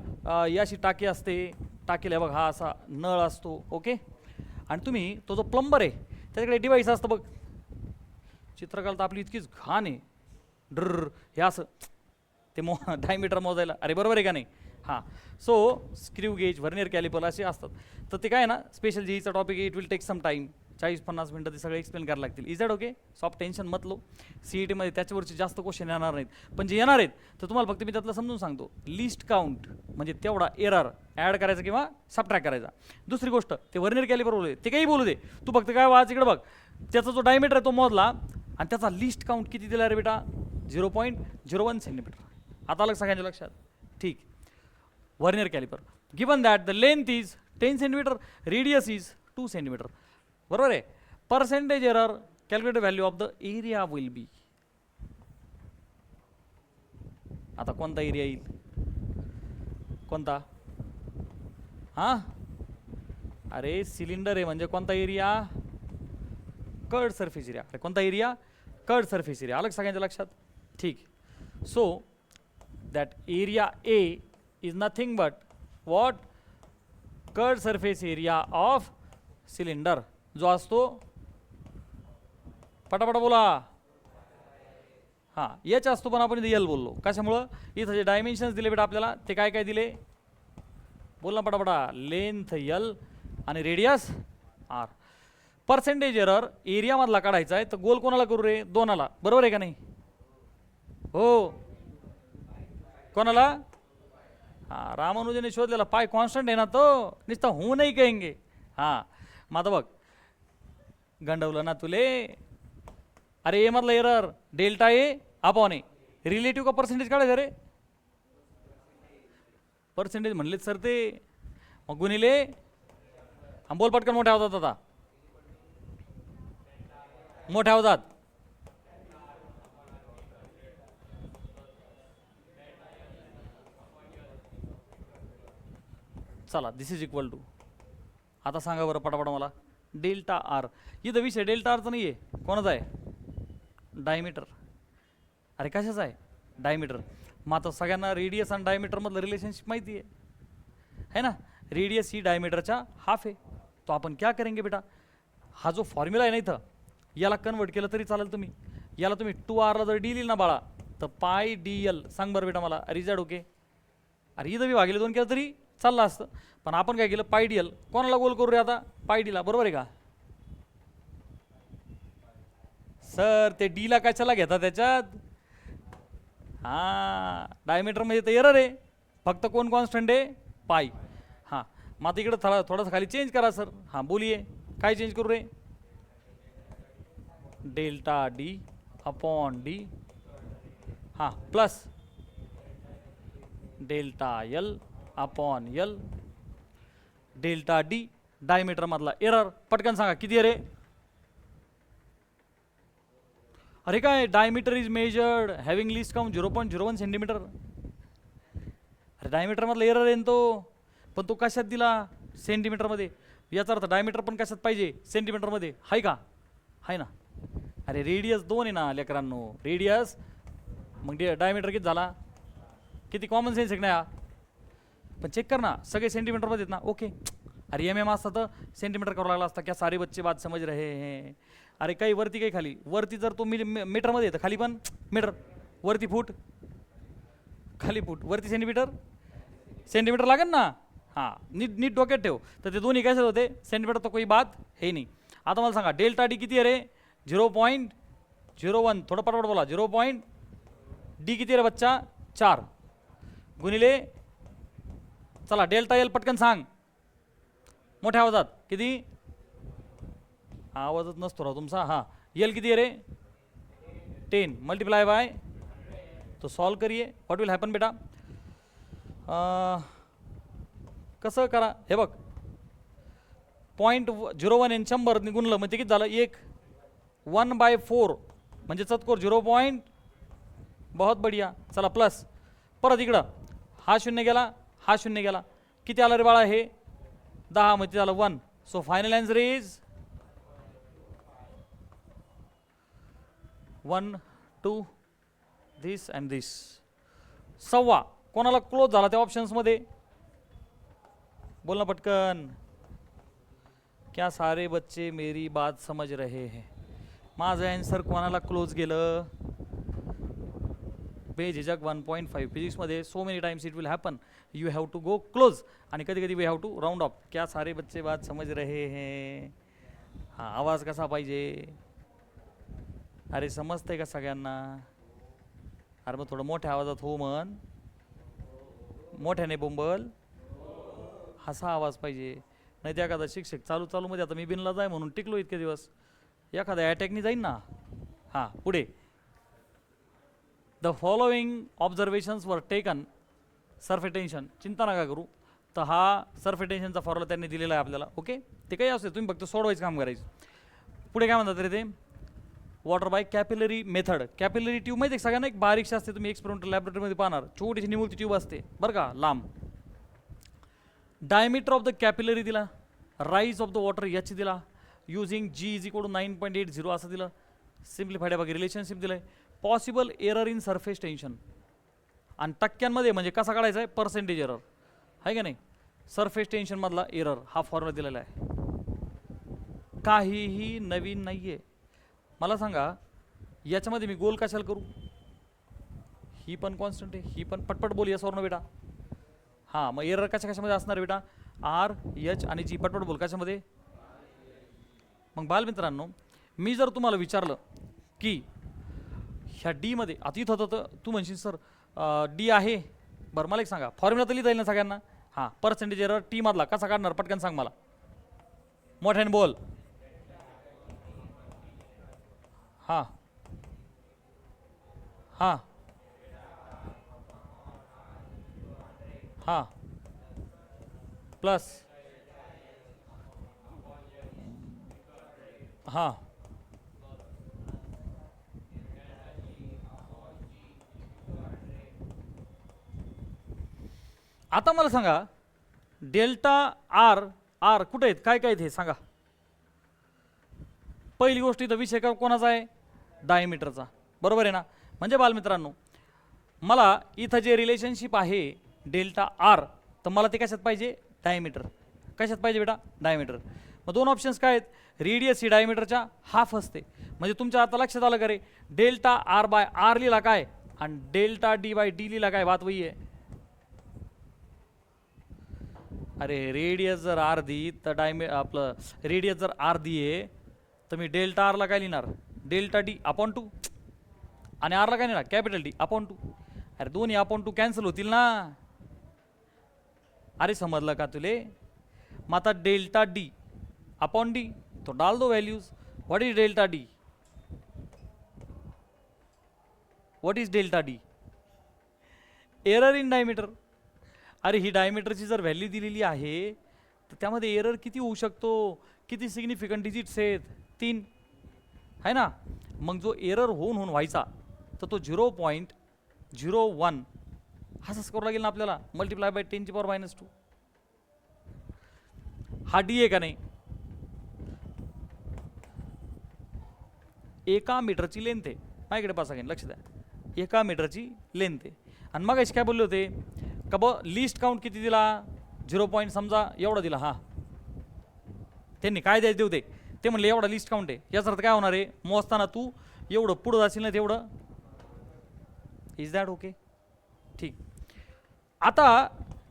ही अशी टाकी असते, टाकीला बघ हा असा नळ असतो, ओके. आणि तुम्ही तो जो प्लंबर आहे त्याच्याकडे डिव्हाइस असतं बघ, चित्रकला तर आपली इतकीच घाण आहे, ड्र हे असं ते डायमीटर मोजायला, अरे बरोबर आहे का नाही. हां, so screw gauge, vernier calliper असे असतात. तर ते काय ना स्पेशल जेईचा टॉपिक आहे, it will take some time, 40-50 मिनटं ते सगळे एक्सप्लेन करायला लागतील. Is that okay, soft tension मत लो. CETमध्ये त्याच्यावरचे जास्त क्वेश्चन येणार नाहीत, पण जे येणार आहेत तर तुम्हाला फक्त मी त्यातलं समजून सांगतो. लिस्ट काउंट म्हणजे तेवढा एरर ॲड करायचा किंवा सबट्रॅक्ट करायचा. दुसरी गोष्ट, ते व्हर्नियर कॅलिपर बोलू दे, ते काही बोलू दे, तू फक्त काय वाच इकडे बघ, त्याचा जो डायमीटर आहे तो मोजला आणि त्याचा लिस्ट काउंट किती दिला रे बेटा, 0.01 सेंटीमीटर. आता आलं सगळ्यांच्या लक्षात, ठीक. Vernier calliper given that the length is 10 centimetre, radius is 2 centimetre, बरोबर आहे. Percentage error, calculate value of the area will be. आता कोणता एरिया येईल, कोणता, हां अरे सिलेंडर आहे म्हणजे कोणता एरिया, कर्ड सरफेस एरिया. अरे कोणता एरिया, कर्ड सरफेस एरिया. आलं सगळ्यांच्या लक्षात, ठीक. So that area A is nothing but what, curved surface area of cylinder, जो असतो, पटापटा बोला, हां याच असतो, पण आपण इथे यल बोललो. कशामुळं, इथं जे डायमेन्शन्स दिले बेटा आपल्याला ते काय काय दिले, बोल ना पटापटा, लेंथ यल आणि रेडियस आर. पर्सेंटेज एरर एरियामधला काढायचा आहे, तर गोल कोणाला करू रे, दोनाला, बरोबर आहे का नाही, हो कोणाला, हां रामानुजने शोधलेला पाय कॉन्स्टंट आहे ना तो, नुसतं होऊ नाही कहेंगे. हां मग आता बघ, गंडवलं ना तुले. अरे ए मधला error delta A upon A, relative का पर्सेंटेज काढायचं रे, पर्सेंटेज म्हणले सर ते, मग गुणिले, हा बोल पटकन मोठ्या होतात, आता मोठ्या होतात, चला दिस इज इक्वल टू. आता सांगा बरं पटापट मला, डेल्टा आर. इथं विषय डेल्टा आरचा नाही आहे, कोणाचा आहे, डायमीटर. अरे कशाचा आहे, डायमीटर. मग आता सगळ्यांना रेडियस आणि डायमीटरमधलं रिलेशनशिप माहिती आहे ना, रेडियस ही डायमीटरच्या हाफ आहे. तो आपण क्या करेंगे बेटा, हा जो फॉर्म्युला आहे ना इथं, याला कन्वर्ट केलं तरी चालेल. तुम्ही याला तुम्ही 2r जर डी लिहिलं ना बाळा, तर पाय DL. सांग बरं बेटा मला, रिझल्ट ओके. अरे इथं बी भागिले 2 केलं तरी चाललं असतं, पण आपण काय केलं, पाय DL. कोणाला गोल करू रे आता, पाय डीला, बरोबर आहे का सर, ते डीला कशाला घेता त्याच्यात, हां डायमीटरमध्ये तर एरर आहे, फक्त कोण कॉन्स्टंट आहे, पाय. हां मग आता इकडं थोडंसं खाली चेंज करा सर. हां बोलिये, काय चेंज करू रे, डेल्टा डी अपॉन डी, हां plus delta L upon L, delta D diameter मधला एरर. पटकन सांगा किती आहे रे, अरे काय, diameter is measured having list count 0.01 centimetre. अरे डायमीटर मधला एरर आहे तो, पण तो कशात दिला, सेंटीमीटरमध्ये. याचा अर्थ डायमीटर पण कशात पाहिजे, सेंटीमीटरमध्ये, हाय का, हाय ना. अरे रेडियस 2 आहे ना लेकरांनो, रेडियस, मग डायमीटर किती झाला, किती कॉमन सेन्स आहे नाही हा, पण चेक कर ना, सगळे सेंटीमीटरमध्ये आहेत ना, ओके. अरे MM असता तर सेंटीमीटर करावं लागला असता, क्या सारे बच्चे बात समज रहे हैं. अरे काही वरती काही खाली, वरती जर तो मीटरमध्ये येतं, खाली पण मीटर, वरती फूट, खाली फूट, वरती सेंटीमीटर, सेंटीमीटर लागेल ना. हां नीट नीट डोक्यात ठेव. तर ते दोन्ही कसे होते, सेंटीमीटर तो कोई बात हे नाही. आता मला सांगा डेल्टा डी किती आहे रे, 0.01, थोडं पटपट बोला, 0. डी किती रे बच्चा, 4 गुणिले, चला डेल्टा एल पटकन सांग मोठ्या आवाजात, किती, आवाजच नसतो राव तुमचा. हां एल किती आहे रे, 10 मल्टीप्लाय बाय, तो सॉल्व करिए, व्हॉट विल हॅपन बेटा. कसं करा हे बघ, 0.01 आणि 100 गुणलं म्हणजे किती झालं 1 1/4 म्हणजे चतकोर 0. बहुत बढिया. चला प्लस परत इकडं हा शून्य गेला हा शून्य गेला किती आलं रे बाळा हे 10 म्हणजे झालं 1. So final answer is 1 2 this and this. 6 कोणाला क्लोज झाला त्या ऑप्शन्स मध्ये बोलना पटकन. क्या सारे बच्चे मेरी बात समझ रहे हैं. माझं आन्सर कोणाला क्लोज गेलं बेझिझक 1.5 फिजिक्समध्ये so many times it will happen you have to go close आणि कधी कधी we have to round off. क्या सारे बच्चे बात समझ रहे हैं. हा आवाज कसा पाहिजे अरे समजतंय का सगळ्यांना. अरे मग थोडं मोठ्या आवाजात हो म्हण मोठ्याने बोंबल असा आवाज पाहिजे. नाही तर एखादा शिक्षक चालू चालू मध्ये आता मी बिनला जाय म्हणून टिकलो इतके दिवस एखाद्या अटॅकनी जाईन ना. हां पुढे the following observations were taken सर्फे tension. चिंता नका करू. तर हा सर्फे टेन्शनचा फॉर्म्युला त्यांनी दिलेला आहे आपल्याला. ओके ते काही असते तुम्ही फक्त सोडवायचं काम करायचं. पुढे काय म्हणतात रे ते water bye capillary method. Capillary tube माहिती आहे सगळ्यांना एक बारीकशी असते तुम्ही एक्सपेरिमेंटल लॅबोरेटरीमध्ये पाहणार छोटीशी निमुळती ट्यूब असते बरं का लांब. डायमीटर ऑफ द कॅपिलरी दिला राईज ऑफ द वॉटर याची दिला using G is equal to 9.80 असं दिलं. सिम्प्लिफाईड बाकी रिलेशनशिप दिलं आहे. Possible error in surface tension आणि टक्क्यांमध्ये म्हणजे कसा काढायचा आहे पर्सेंटेज एरर आहे का नाही. सरफेस टेन्शनमधला एरर हा फॉर्म्युला दिलेला आहे. काहीही नवीन नाही आहे. मला सांगा याच्यामध्ये मी गोल कशाला करू. ही पण कॉन्स्टंट आहे ही पण पटपट बोल यस और नो बेटा. हां मग एरर कशामध्ये असणार बेटा RH आणि G पटपट बोल कशामध्ये. मग बालमित्रांनो मी जर तुम्हाला विचारलं की ह्या डी मध्ये आता इथं होतं तर तू म्हणशील सर डी आहे बरं मला एक सांगा फॉर्म्युला तर लिहिता येईल ना सगळ्यांना. हां पर्सेंटेज एरर टी मधला कसा काढणार पटकन सांग मला मोठ्याने बोल. हां हां हां प्लस हां आता मला सांगा डेल्टा आर आर कुठे आहेत काय काय ते सांगा. पहिली गोष्ट इथं विषय का कोणाचा आहे डायमीटरचा बरोबर आहे ना. म्हणजे बालमित्रांनो मला इथं जे रिलेशनशिप आहे डेल्टा आर तर मला ते कशात पाहिजे डायमीटर. कशात पाहिजे बेटा डायमीटर. मग दोन ऑप्शन्स काय आहेत रेडियस ही डायमीटरच्या हाफ असते म्हणजे तुमच्या आता लक्षात आलं का रे डेल्टा आर बाय आर लिहिला काय आणि डेल्टा डी बाय डी लिहिला काय बात वही आहे. अरे रेडियस जर आर दी तर आपलं रेडियस जर आर दी आहे तर मी डेल्टा आरला काय लिहिणार डेल्टा डी अपॉन 2 आणि आरला काय लिहिणार कॅपिटल डी अपॉन 2. अरे दोन्ही अपॉन 2 कॅन्सल होतील ना. अरे समजलं का तुले. मग आता डेल्टा डी अपॉन डी तो डाल दो values. What is delta D what is delta D error in diameter. अरे ही डायमीटरची जर व्हॅल्यू दिलेली आहे तर त्यामध्ये एरर किती होऊ शकतो किती सिग्निफिकंट डिजिट्स आहेत 3 आहे ना. मग जो एरर होऊन व्हायचा तर तो 0.01 हाच करू लागेल ना आपल्याला मल्टिप्लाय बाय 10⁻². हा डी आहे का नाही. एका मीटरची लेंथ आहे माझ्याकडे पासा घेईन लक्ष द्या एका मीटरची लेंथ आहे. आणि मग अशी काय बोलले होते का ब लिस्ट काउंट किती दिला 0. समजा एवढा दिला. हां त्यांनी काय द्यायचे होते ते म्हणले एवढा लिस्ट काउंट आहे याचा अर्थ काय होणार आहे मोजताना तू एवढं पुढं जाशील ना तेवढं. इज दॅट ओके ठीक. आता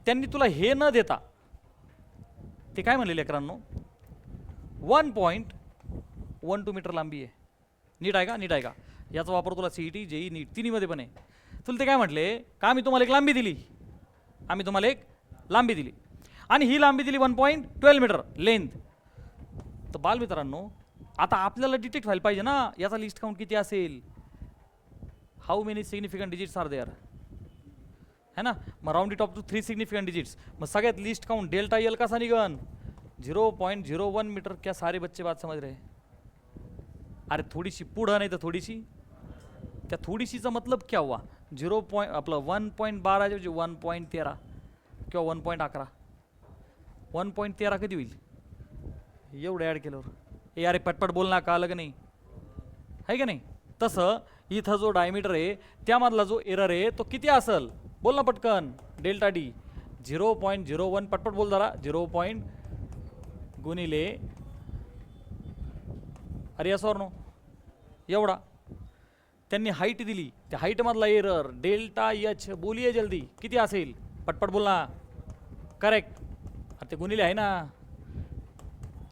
त्यांनी तुला हे न देता ते काय म्हणले लेकरांनो 1.12 मीटर लांबी आहे. नीट आहे का नीट आहे का. याचा वापर तुला CET JEE नीट तिन्हीमध्ये पण आहे. तुला ते काय म्हटले का आम्ही तुम्हाला एक लांबी दिली आम्ही तुम्हाला एक लांबी दिली आणि ही लांबी दिली 1.12 मीटर लेंथ. तर बालमित्रांनो आता आपल्याला डिटेक्ट व्हायला पाहिजे ना याचा लिस्ट काउंट किती असेल. How many significant digits are there है ना. मग round it off to 3 significant digits. मग सगळ्यात लिस्ट काउंट डेल्टा एल कसा निघन 0.01 मीटर. क्या सारे बच्चे बात समझ रहे? अरे थोडीशी पुढं नाही तर थोडीशी, त्या थोडीशीचा मतलब क्या हुआ? 0. आपलं 1.12 ऐवजी 1.13 किंवा 1.11. 1.13 कधी होईल? एवढं ॲड केल्यावर. ए अरे पटपट बोल ना, का आलं का नाही? आहे का नाही? तसं इथं जो डायमीटर आहे त्यामधला जो एरर आहे तो किती असेल? बोल ना पटकन. Delta D 0.01. पटपट बोल जरा. 0. गुणिले, अरे यस और नो, एवढा. त्यांनी हाईट दिली, त्या हाईटमधला एरर डेल्टा एच बोलिये जल्दी किती असेल? पटपट बोल ना. करेक्ट. अरे ते गुणिले आहे ना,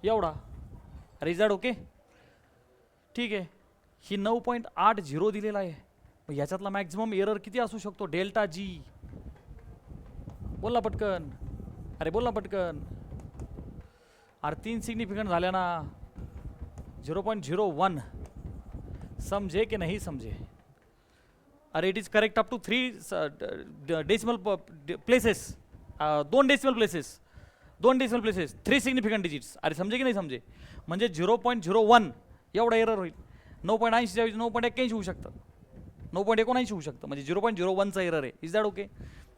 एवढा. अरे इज दॅट ओके? ठीक आहे. ही 9.80 दिलेला आहे. मग ह्याच्यातला मॅक्झिमम एरर किती असू शकतो? Delta G. बोल ना पटकन. अरे बोल ना पटकन. अरे 3 सिग्निफिकंट झाल्या ना. 0.01. समझे कि नहीं समझे? अरे it is correct up to 3 decimal places. 2 decimal places. 2 decimal places, 3 significant digits. अरे समजे की नाही समजे? म्हणजे 0.01 एवढा एरर होईल. 9.80 ऐवजी 9.81 होऊ शकतं, 9.79 होऊ शकतं. म्हणजे 0.01चा एरर आहे. Is that okay?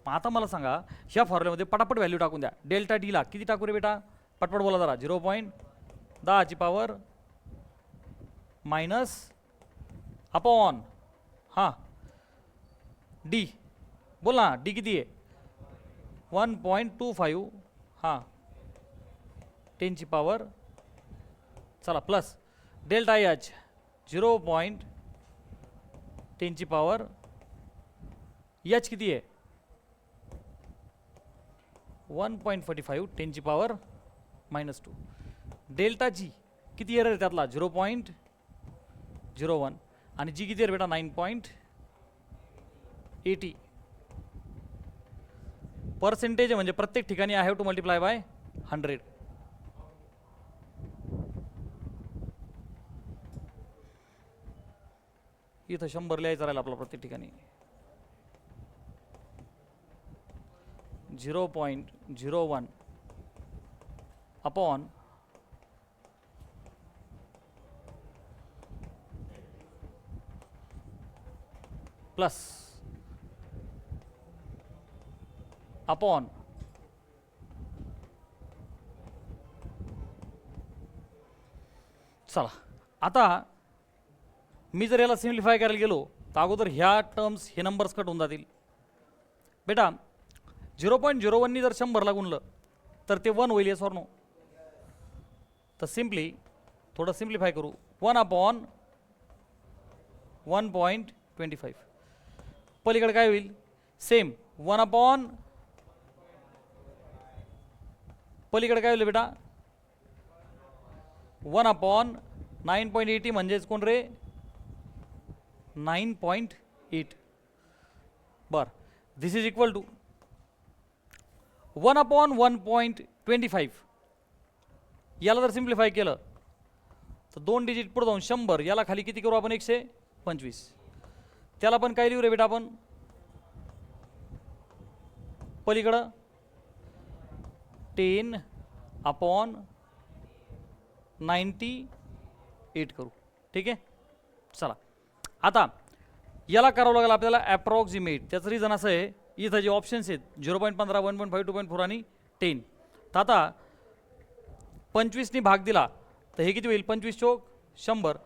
मग आता मला सांगा, ह्या फॉर्म्युल्यामध्ये पटापट व्हॅल्यू टाकून द्या. डेल्टा डीला किती टाकू रे बेटा? पटपट बोला जरा. 0.10ची पावर मायनस अपॉन, हां, डी. बोल ना, डी किती आहे? 1.25. हां, 10ची पावर, चला, प्लस डेल्टा एच 0.10ची पावर, एच किती आहे? 1.45, 10ची पावर -2. डेल्टा जी किती एरर आहे त्यातला? 0.01. आणि जी किती आहे बेटा? 9.80. पर्सेंटेज म्हणजे प्रत्येक ठिकाणी I have to multiply by 100. इथं 100 लिहायचं राहिलं आपला प्रत्येक ठिकाणी. 0.01 अपॉन प्लस अपॉन चला. आता मी जर याला सिम्प्लिफाय करायला गेलो तर अगोदर ह्या टर्म्स, हे नंबर्स कट होऊन जातील बेटा. 0.01नी जर 100ला गुणलं तर ते 1 होईल. येस और नो? तर सिम्पली थोडं सिम्प्लिफाय करू. 1 अपॉन 1.25. पलीकडे काय होईल? सेम 1 अपॉन, पलीकडे काय होईल बेटा? 1 अपॉन 9.80 म्हणजेच कोण रे? 9.8. बर, दिस इज इक्वल टू 1 अपॉन 1.25. याला जर सिम्प्लिफाय केलं तर 2 डिजिट पुढे जाऊन 100. याला खाली किती करू आपण? 125. त्याला पण काय लिहू रे बेटा आपण? पलीकडं 10 अपॉन 98 करू. ठीक आहे, चला. आता याला करावं लागेल आपल्याला ॲप्रॉक्सिमेट. त्याचं रिझन असं आहे, इथं जे ऑप्शन्स आहेत 0.15, 1.5, 2.4 आणि 10. तर आता 25नी भाग दिला तर हे किती होईल? 25 चोक 100,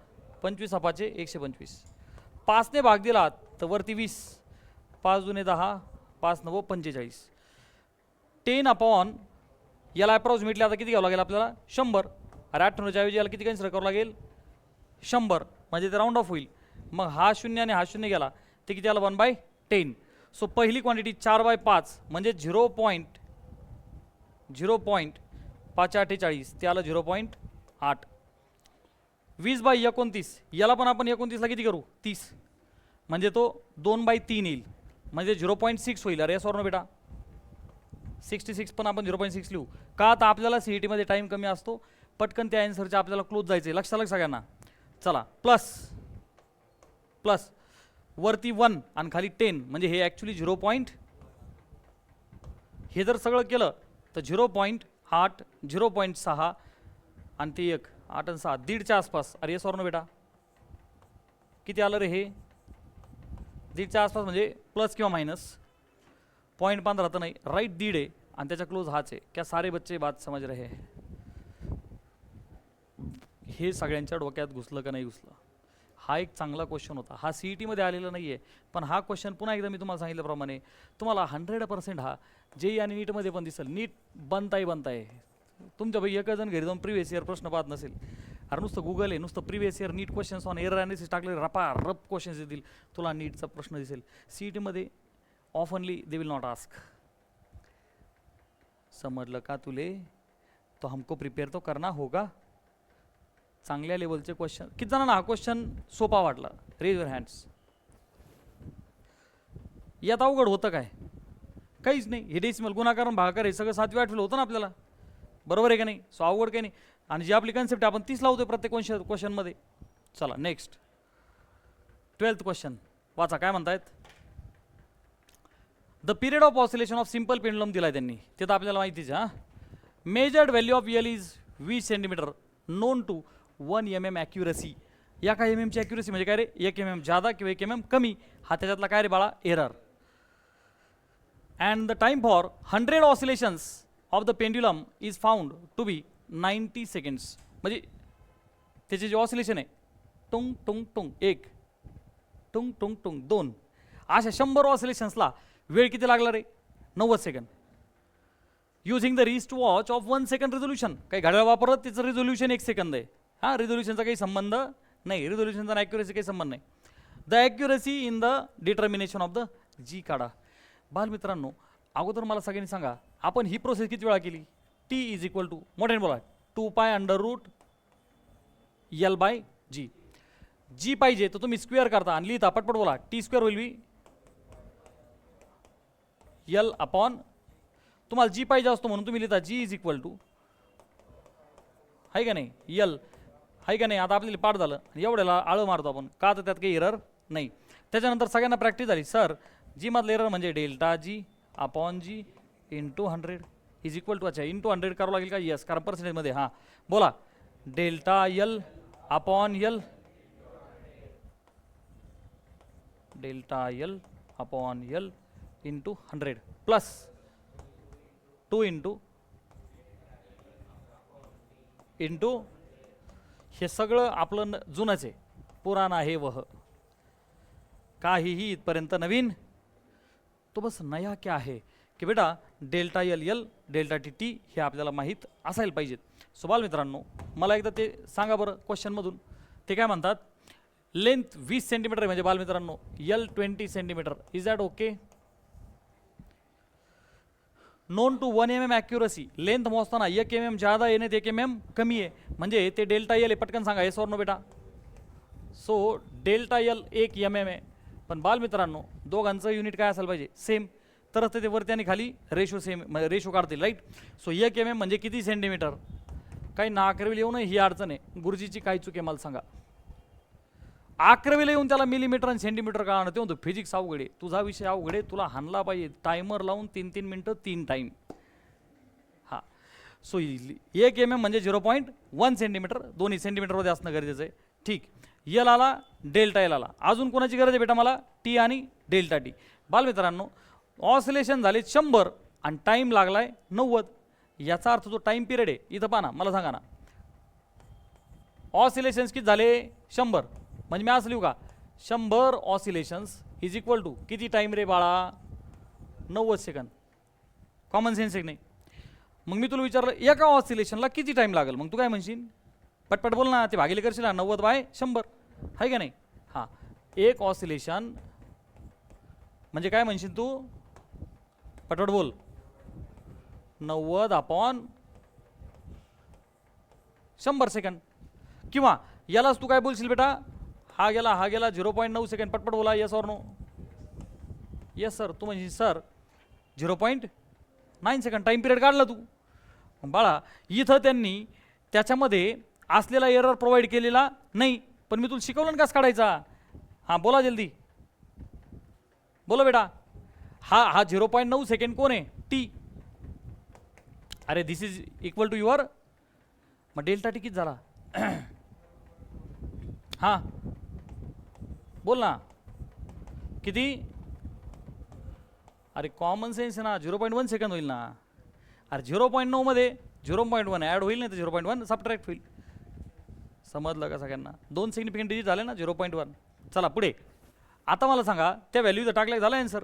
25 अपाचे 125. 5ने भाग दिला तर वरती 20, 5 दुने 10, 5 9 45. 10 अपॉन याला अप्रॉक्सिमेटली आता किती घ्यावं लागेल आपल्याला? 100. अरे 98च्या ऐवजी याला किती कन्सिडर करावं लागेल? 100. म्हणजे ते राऊंड ऑफ होईल. मग हा 0 आणि हा 0 गेला ते किती आला? 1/10. सो पहिली क्वांटिटी 4/5 म्हणजे 0.548 ते आलं 0.8. 20/29 याला पण आपण 29ला किती करू? 30. म्हणजे तो 2/3 येईल. म्हणजे 0.6 होईल. अरे सॉरी बेटा, 66 पण आपण 0.6 लिहू का? आता आपल्याला CET मध्ये टाइम कमी असतो, पटकन त्या आन्सरच्या आपल्याला क्लोज जायचं आहे. लक्षात सगळ्यांना. चला, प्लस प्लस वरती 1 आणि खाली 10 म्हणजे हे ॲक्च्युली 0. हे जर सगळं केलं तर 8 0.6 आणि ते 1 8 आणि 6 1.5च्या आसपास. अरे येस ऑर नो बेटा? किती आलं रे हे? 1.5च्या आसपास म्हणजे प्लस किंवा मायनस 0.15 तर नाही, राईट 1.5 आहे आणि त्याच्या क्लोज हाच आहे. क्या सारे बच्चे बात समज रहे? हे सगळ्यांच्या डोक्यात घुसलं का नाही घुसलं? हा एक चांगला क्वेश्चन होता. हा CET मध्ये आलेला नाही आहे, पण हा क्वेश्चन पुन्हा एकदा मी तुम्हाला सांगितल्याप्रमाणे तुम्हाला 100% हा JEE आणि नीटमध्ये पण दिसेल. नीट बनताय. तुमच्यापैकी एक जण घरी जाऊन प्रिव्हियस इयर प्रश्न पाहत नसेल. अरे नुसतं गुगल आहे, नुसतं previous year NEET questions on error analysis टाकले, रप क्वेश्चन्स येतील, तुला नीटचा प्रश्न दिसेल. CET मध्ये ऑफनली दे विल नॉट आस्क. समजलं का तुले? तो हमको प्रिपेयर तो करना होगा. चांगल्या लेवलचे क्वेश्चन. किती जणांना हा क्वेश्चन सोपा वाटला? Raise your hands. यात अवघड होतं काय? काहीच नाही. हे डेसिमल गुणाकार भागाकार हे सगळं 7वी 8वीला होतं ना आपल्याला, बरोबर आहे का नाही? सो अवघड काही नाही. आणि जी आपली कन्सेप्ट आपण 30 लावतोय प्रत्येक क्वेश्चनमध्ये. चला नेक्स्ट 12th क्वेश्चन वाचा. काय म्हणतायत? The period of oscillation of simple pendulum दिलाय त्यांनी, ते तर आपल्याला माहितीच आहे. Measured value of L is 20 centimetre known to 1 mm accuracy. या काय mm ची ॲक्युरसी म्हणजे काय रे? 1 mm जादा किंवा 1 mm कमी. हा त्याच्यातला काय रे बाळा? Error. And the time for 100 oscillations of the pendulum is found to be 90 seconds. म्हणजे त्याचे जे ऑसिलेशन आहे, टुंग टुंग टुंग 1, टुंग टुंग टुंग 2, अशा 100 ऑसिलेशन्सला वेळ किती लागला रे? 90 second. Using the wrist watch of 1 second resolution. काही घड्याळ वापरत त्याचं रिझोल्युशन 1 सेकंद आहे. हा, रिझोल्युशनचा काही संबंध नाही, रिझोल्युशनचा आणि ॲक्युरसी काही संबंध नाही. The accuracy in the determination of the G काढा. बालमित्रांनो, अगोदर मला सगळ्यांनी सांगा, आपण ही प्रोसेस किती वेळा केली? T इज इक्वल टू, मोठ्याने बोला, 2π√L/G. जी पाहिजे तर तुम्ही स्क्वेअर करता आणि लिहिता, पटपट बोला. T² होईल बी L अपॉन, तुम्हाला जी पाहिजे असतो म्हणून तुम्ही लिहिता G इज इक्वल टू, आहे का नाही, L, आहे का नाही? आता आपल्याला पाठ झालं, एवढ्याला आळं मारतो आपण का? तर त्यात काही एरर नाही. त्याच्यानंतर सगळ्यांना प्रॅक्टिस झाली. सर जी मधलं एरर म्हणजे ΔG upon G into 100 is equal to, अच्छा इंटू 100 करावं लागेल का? यस, कारण पर्सेंटेजमध्ये. हां बोला, ΔL upon L, ΔL upon L into 100 plus 2 into हे सगळं आपलं जुनंच आहे, पुराणा आहे वह, काहीही इथपर्यंत नवीन. तो बस नया क्या आहे की बेटा ΔLL ΔTT हे आपल्याला माहीत असायला पाहिजेत. सो बाल मित्रांनो, मला एकदा ते सांगा बरं क्वेश्चनमधून. ते काय म्हणतात? लेंथ 20 सेंटीमीटर आहे म्हणजे बालमित्रांनो L 20 centimetre. Is that okay? Known to 1 mm accuracy. Length मोजताना 1 mm जादा येणे 1 mm कमी आहे, म्हणजे ते ΔL आहे. पटकन सांगा येस ऑर नो बेटा. सो ΔL 1 mm आहे, पण बालमित्रांनो दोघांचं युनिट काय असायला पाहिजे? सेम. तरच ते वरती आणि खाली रेशो सेम, रेशो काढतील, राईट? सो 1 mm म्हणजे किती सेंटीमीटर? काही ना अकरावीला येऊन ही अडचण आहे. गुरुजीची काय चूक आहे मला सांगा? 11वीला येऊन त्याला मिलीमीटर आणि सेंटीमीटर कळणार. ते म्हणतो फिजिक्स अवघड आहे. तुझा विषय अवघड आहे, तुला हाणला पाहिजे टायमर लावून 3-3 मिनटं 3 टाईम. हां, सो 1 mm म्हणजे 0.1 सेंटीमीटर, दोन्ही सेंटीमीटरमध्ये असणं गरजेचं आहे. ठीक, यल आला, ΔL आला. अजून कोणाची गरज आहे बेटा मला? T आणि ΔT. बालमित्रांनो, ऑसिलेशन झाले 100 आणि टाईम लागलाय 90. याचा अर्थ जो टाईम पिरियड आहे इथं पहा ना, मला सांगा ना, ऑसिलेशन्स किती झाले? 100. म्हणजे मी असं लिहू का? 100 ऑसिलेशन्स इज इक्वल टू किती टाईम रे बाळा? 90 सेकंद. कॉमन सेन्स एक नाही. मग मी तुला विचारलं एका ऑसिलेशनला किती टाईम लागेल, मग तू काय म्हणशील? पटपट बोल ना, ते भागिले करशील 90/100, आहे का नाही? हां, एक ऑसिलेशन म्हणजे काय म्हणशील तू? पटपट बोल. 90/100 सेकंड. किंवा यालाच तू काय बोलशील बेटा? हा गेला 0.9 सेकंड. पटपट बोला, yes or no? Yes sir. तू म्हणजे सर 0.9 सेकंड टाईम पिरियड काढला तू. बाळा इथं त्यांनी त्याच्यामध्ये असलेला एरर प्रोव्हाइड केलेला नाही, पण मी तुला शिकवलं कसं काढायचा. हां बोला जल्दी, बोला बेटा. हा 0.9 सेकंड कोण आहे? T. अरे दिस इज इक्वल टू युअर, मग डेल्टा टी किती झाला? हां बोल ना किती? अरे कॉमन सेन्स आहे ना, 0.1 सेकंद होईल ना. अरे 0.9 मध्ये 0.1 ॲड होईल नाही तर 0.1 सबट्रॅक्ट होईल. समजलं का सगळ्यांना? 2 सिग्निफिकंट डिजिट झाले ना 0.1. चला पुढे. आता मला सांगा त्या व्हॅल्यू टाकल्या झाला आन्सर.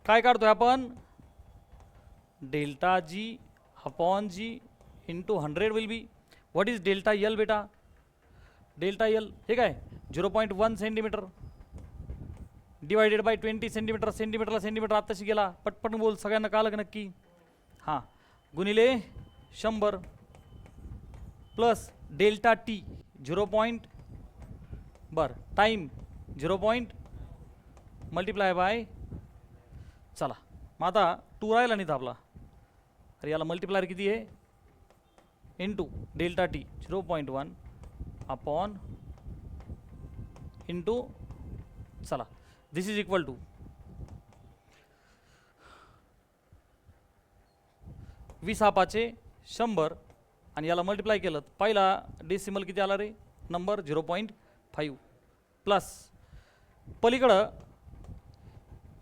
काय काढतोय आपण? Delta G upon G into 100 will be what is delta L बेटा? डेल्टा यल हे काय 0.1 सेंटीमीटर डिवायडेड बाय 20 सेंटीमीटर. सेंटीमीटरला सेंटीमीटर आत्ताशी गेला, पटपट बोल, सगळ्यांना कळलं का नक्की? हां, गुणिले 100 प्लस डेल्टा टी 0. बरं टाईम 0. Multiply by. चला मग आता 2 राहिला नाही तर आपला. अरे याला मल्टिप्लायर किती आहे? Into delta T 0.1 upon into. चला दिस इज इक्वल टू 20/100 आणि याला मल्टिप्लाय केलं. पहिला डेसिमल किती आला रे? नंबर 0.5 प्लस पलीकडं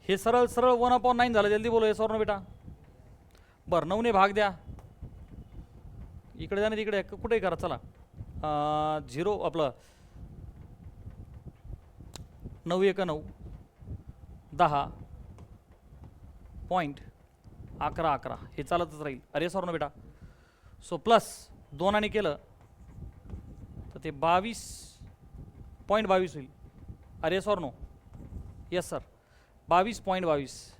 हे सरळ सरळ 1/9 झालं. जल्दी बोलो येस और नो बेटा. बरं 9 ने भाग द्या. इकडे जाणे तिकडे कुठेही करा. चला 0 आपलं 9 1 9 10.11 हे चालतच राहील. अरे सर ना बेटा. सो प्लस 2 आणि केलं तर ते 22.22 होईल. अरे सर नो. येस सर 22.22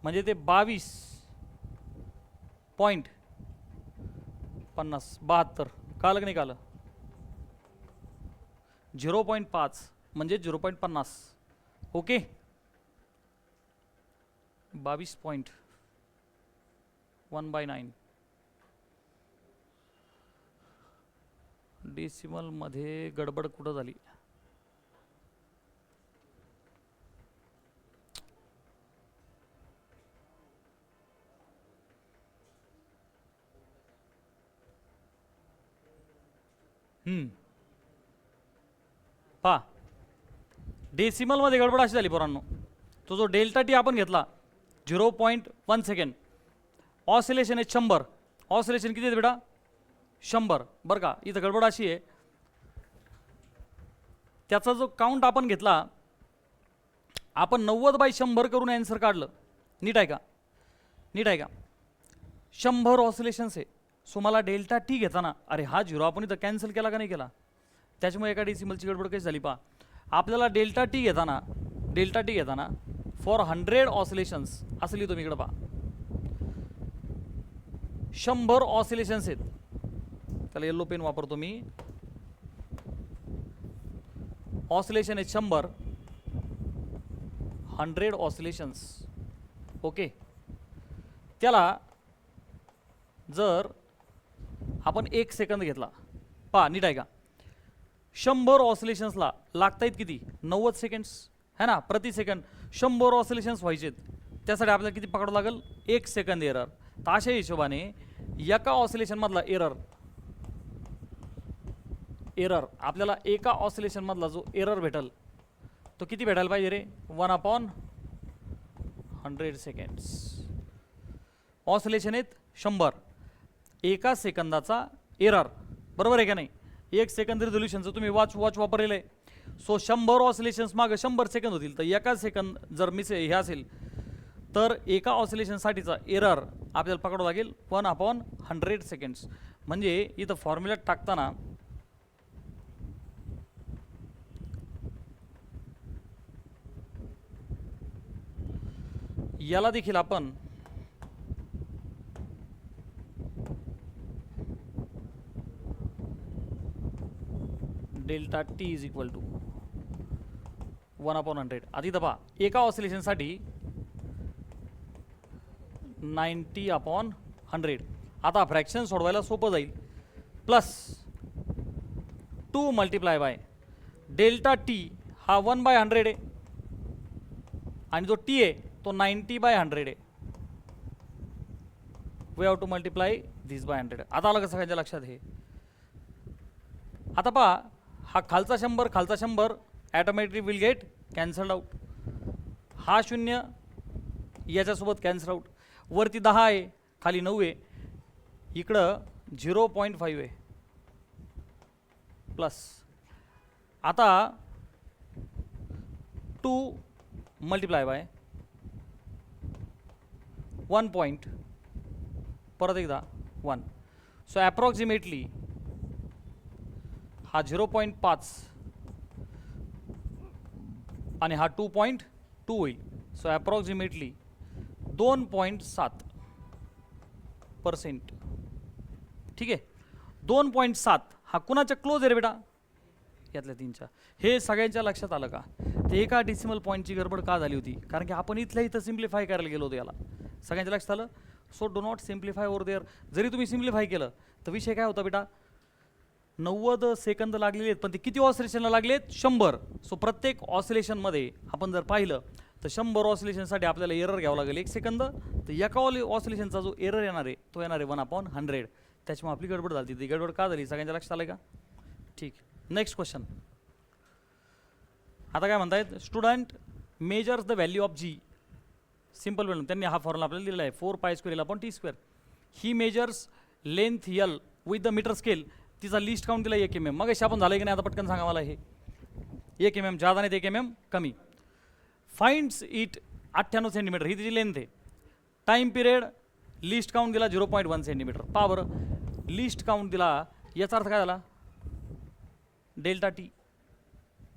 म्हणजे ते 22.50 कालं की नाही कालं? 0.5 म्हणजे 0.50. ओके 22.1/9 डेसिमल मध्ये गडबड कुठं झाली? पा डेसिमल मध्ये गडबड अशी झाली पोरांनो. तो जो डेल्टा टी आपण घेतला 0.1 सेकंड, ऑसिलेशन आहे 100. ऑसिलेशन किती आहे बेटा? 100. बरं का, इथं गडबड अशी आहे, त्याचा जो काउंट आपण घेतला, आपण 90/100 करून आन्सर काढलं. नीट आहे का? नीट आहे का? 100 ऑसिलेशन्स आहे. सो मला डेल्टा टी घेताना, अरे हा 0 आपण इथं कॅन्सल केला का नाही केला? त्याच्यामुळे एका डेसिमलची गडबड कशी झाली पहा. आपल्याला डेल्टा टी घेताना फॉर 100 ऑसिलेशन्स असं लिहितो मी इकडं पहा. 100 ऑसिलेशन्स आहेत. त्याला येल्लो पेन वापरतो मी. ऑसिलेशन आहे 100. 100 ऑसिलेशन्स. ओके, त्याला जर आपण 1 सेकंद घेतला, पहा नीट आहे का? 100 ऑसिलेशन्सला लागतायत किती? 90 सेकंड्स है ना प्रति सेकंड. 100 ऑसिलेशन्स व्हायचे, त्यासाठी आपल्याला किती पकडावं लागेल? 1 सेकंद एरर. तर अशा हिशोबाने एका ऑसिलेशनमधला एरर आपल्याला एका ऑसिलेशनमधला जो एरर भेटल तो किती भेटायला पाहिजे रे? 1/100 सेकंड्स. ऑसिलेशन आहेत 100, एका सेकंदाचा एरर, बरोबर आहे का नाही? 1 सेकंद रिझोल्युशनचं तुम्ही वॉच वापरलेलं आहे. सो 100 ऑसिलेशन्स मागं 100 सेकंद होतील. तर एका सेकंद जर हे असेल तर एका ऑसिलेशनसाठीचा एरर आपल्याला पकडावं लागेल 1/100 सेकंड्स. म्हणजे इथं फॉर्म्युल्यात टाकताना याला देखील आपण delta T is equal to 1/100. आधी दबा एका ऑसिलेशनसाठी 90/100. आता फ्रॅक्शन सोडवायला सोपं जाईल. Plus 2 multiply by delta T हा 1/100 आहे आणि जो टी आहे तो 90/100 आहे. We have to multiply this by 100. आता आलं का सगळ्यांच्या लक्षात हे? आता पहा, हा खालचा 100 automatically will get cancelled out. हा 0 याच्यासोबत कॅन्सल आउट. वरती 10 आहे, खाली 9 आहे, इकडं 0.5 आहे प्लस. आता 2 मल्टिप्लाय बाय 1 पॉईंट, परत एकदा 1. सो ॲप्रॉक्सिमेटली हा 0.5 आणि हा 2.2 होईल. So approximately 2.7%. ठीक आहे, 2.7 हा कुणाच्या क्लोज आहे रे बेटा? यातल्या 3च्या. हे सगळ्यांच्या लक्षात आलं का? ते एका डेसिमल पॉईंटची गडबड का झाली होती? कारण की आपण इथल्या इथं सिम्प्लिफाय करायला गेलो होतो याला. सगळ्यांच्या लक्षात आलं? So do not simplify over there. जरी तुम्ही सिम्प्लिफाय केलं तर विषय काय होता बेटा? 90 सेकंद लागलेले आहेत, पण ते किती ऑसिलेशनला लागलेत? 100. सो प्रत्येक ऑसिलेशनमध्ये आपण जर पाहिलं तर 100 ऑसिलेशनसाठी आपल्याला एरर घ्यावं लागेल 1 सेकंद. तर एका ऑसिलेशनचा जो एरर येणार आहे तो येणार आहे 1/100. त्याच्यामुळे आपली गडबड झाली. ती गडबड का झाली सगळ्यांच्या लक्षात आलं का? ठीक. Next question. आता काय म्हणतायत? Student measures the value of G. Simple वेळ त्यांनी हा फॉर्म्युला आपल्याला दिलेला आहे 4π² T². ही measures length L with the metre scale. तिचा लिस्ट काउंट दिला 1 mm. मग अशी आपण झालं की नाही? आता पटकन सांगा मला. हे 1 mm जादा नाही, 1 mm कमी. फाइंड्स इट 98 सेंटीमीटर, ही तिची लेंथ आहे. टाइम पिरियड लिस्ट काउंट दिला 0.1 सेंटीमीटर. पहा बरं, लिस्ट काउंट दिला याचा अर्थ काय झाला? Delta T.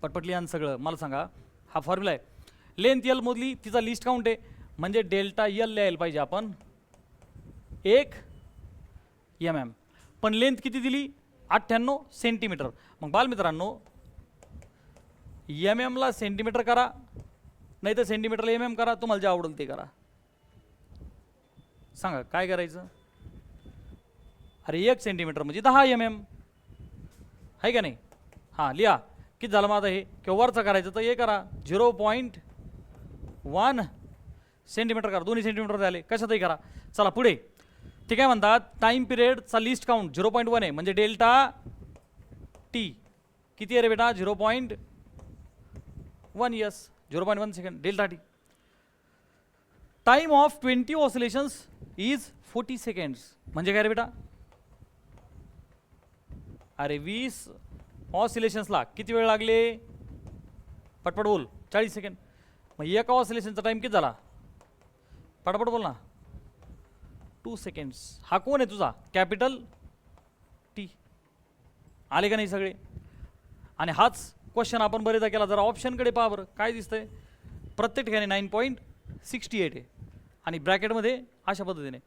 पटपटली आणि सगळं मला सांगा. हा फॉर्म्युला आहे. लेंथ L मोजली, तिचा लिस्ट काउंट आहे, म्हणजे डेल्टा L लिहायला पाहिजे आपण 1 mm. पण लेंथ किती दिली? 98 सेंटीमीटर. मग बालमित्रांनो, mm ला सेंटीमीटर करा, नाही तर सेंटीमीटरला mm करा, तुम्हाला जे आवडेल ते करा. सांगा काय करायचं? अरे 1 सेंटीमीटर म्हणजे 10 mm आहे का नाही? हां, लिहा. किती झालं माझं हे? किंवा वरचं करायचं तर हे करा 0.1 सेंटीमीटर करा. दोन्ही सेंटीमीटर झाले, कशातही करा. चला पुढे. ते काय म्हणतात? टाइम पिरियडचा लिस्ट काउंट 0.1 आहे, म्हणजे डेल्टा टी किती आहे रे बेटा? 0.1. Yes, 0.1 second delta T. Time of 20 oscillations is 40 seconds. म्हणजे काय रे बेटा? अरे 20 ऑसिलेशन्सला किती वेळ लागले? पटपट बोल. 40 सेकंड. मग एका ऑसिलेशनचा टाइम किती झाला? पटपट बोल ना. 2 सेकंड्स. हा कोण आहे तुझा? Capital T. आले का नाही सगळे? आणि हाच क्वेश्चन आपण बरेचदा केला. जरा ऑप्शनकडे पहा बरं, काय दिसतंय? प्रत्येक ठिकाणी 9.68 आहे आणि ब्रॅकेटमध्ये अशा पद्धतीने.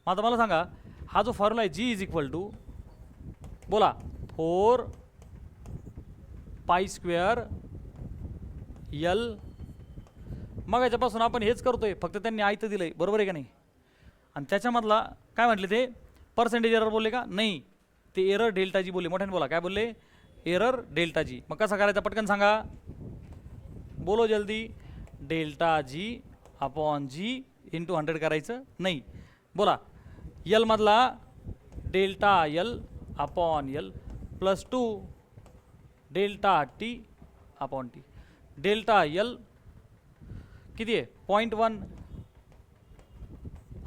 मग आता मला सांगा, हा जो फॉर्म्युला आहे जी इज इक्वल टू, बोला, 4π² L. मग याच्यापासून आपण हेच करतोय, फक्त त्यांनी आयतं दिलंय, बरोबर आहे का नाही? आणि त्याच्यामधला काय म्हटले ते? पर्सेंटेज एरर बोलले का? नाही, ते एरर डेल्टा जी बोलले. मोठ्याने बोला, काय बोलले? Error delta G. मग कसा करायचा पटकन सांगा, बोलो जल्दी. Delta G upon G into 100 करायचं नाही. बोला, यल मधला delta L upon L plus 2 delta T upon T. Delta L किती आहे? 0.1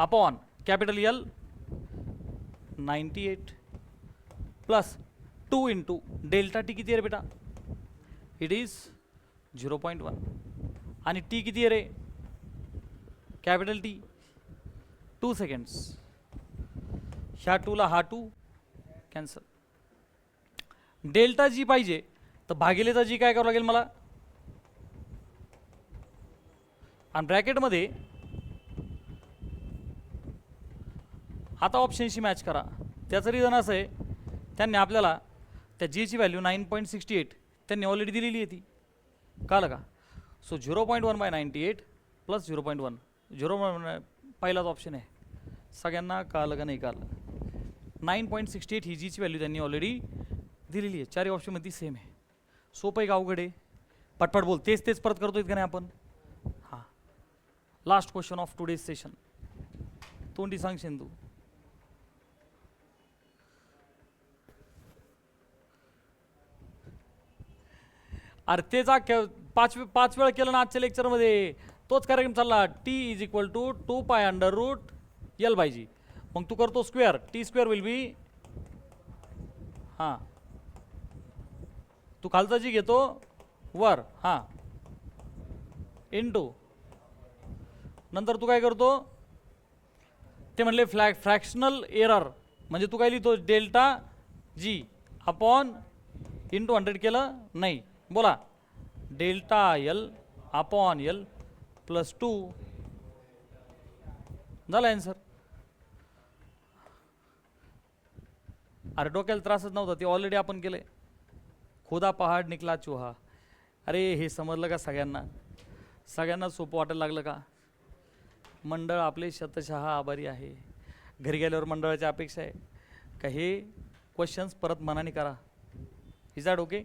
upon capital L 98 plus 2 into delta T किती आहे रे बेटा? It is 0.1. आणि टी किती आहे रे? Capital T 2 seconds. ह्या 2ला हा 2 कॅन्सल. डेल्टा जी पाहिजे तर भागिलेचा जी काय करावं लागेल मला? आणि ब्रॅकेटमध्ये आता ऑप्शनशी मॅच करा. त्याचं रिझन असं आहे, त्यांनी आपल्याला त्या जीची व्हॅल्यू 9.68 त्यांनी ऑलरेडी दिलेली आहे ती. कळलं का? So 0.1/98 plus 0.1. 0.1 पहिलाच ऑप्शन आहे. सगळ्यांना कळलं का नाही कळलं? 9.68 ही जीची व्हॅल्यू त्यांनी ऑलरेडी दिलेली आहे. चारही ऑप्शनमध्ये सेम आहे. सोपं आहे का अवघड आहे? पटपट बोल. तेच परत करतोय का नाही आपण? हां, last question of today's session. तोंडी सांगशील तू. अरे तेचा पाच वेळा केलं ना आजच्या लेक्चरमध्ये, तोच कार्यक्रम चालला. T is equal to 2π√L/g. मग तू करतो square, T square will be, हां तू खालचा जी घेतो वर, हां इंटू, नंतर तू काय करतो, ते म्हणले फ्रॅक्शनल एरर, म्हणजे तू काय लिहितो डेल्टा जी अपॉन इंटू 100 केलं नाही, बोला delta L upon L plus 2 झाला आन्सर. अरे डोक्याला त्रासच नव्हता, ते ऑलरेडी आपण केलंय. खुदा पहाड निकला चुहा. अरे हे समजलं का सगळ्यांना? सगळ्यांना सोपं वाटायला लागलं का? मंडळ आपले शतशः आभारी आहे. घरी गेल्यावर मंडळाची अपेक्षा आहे का हे क्वेश्चन्स परत मनाने करा. Is that okay?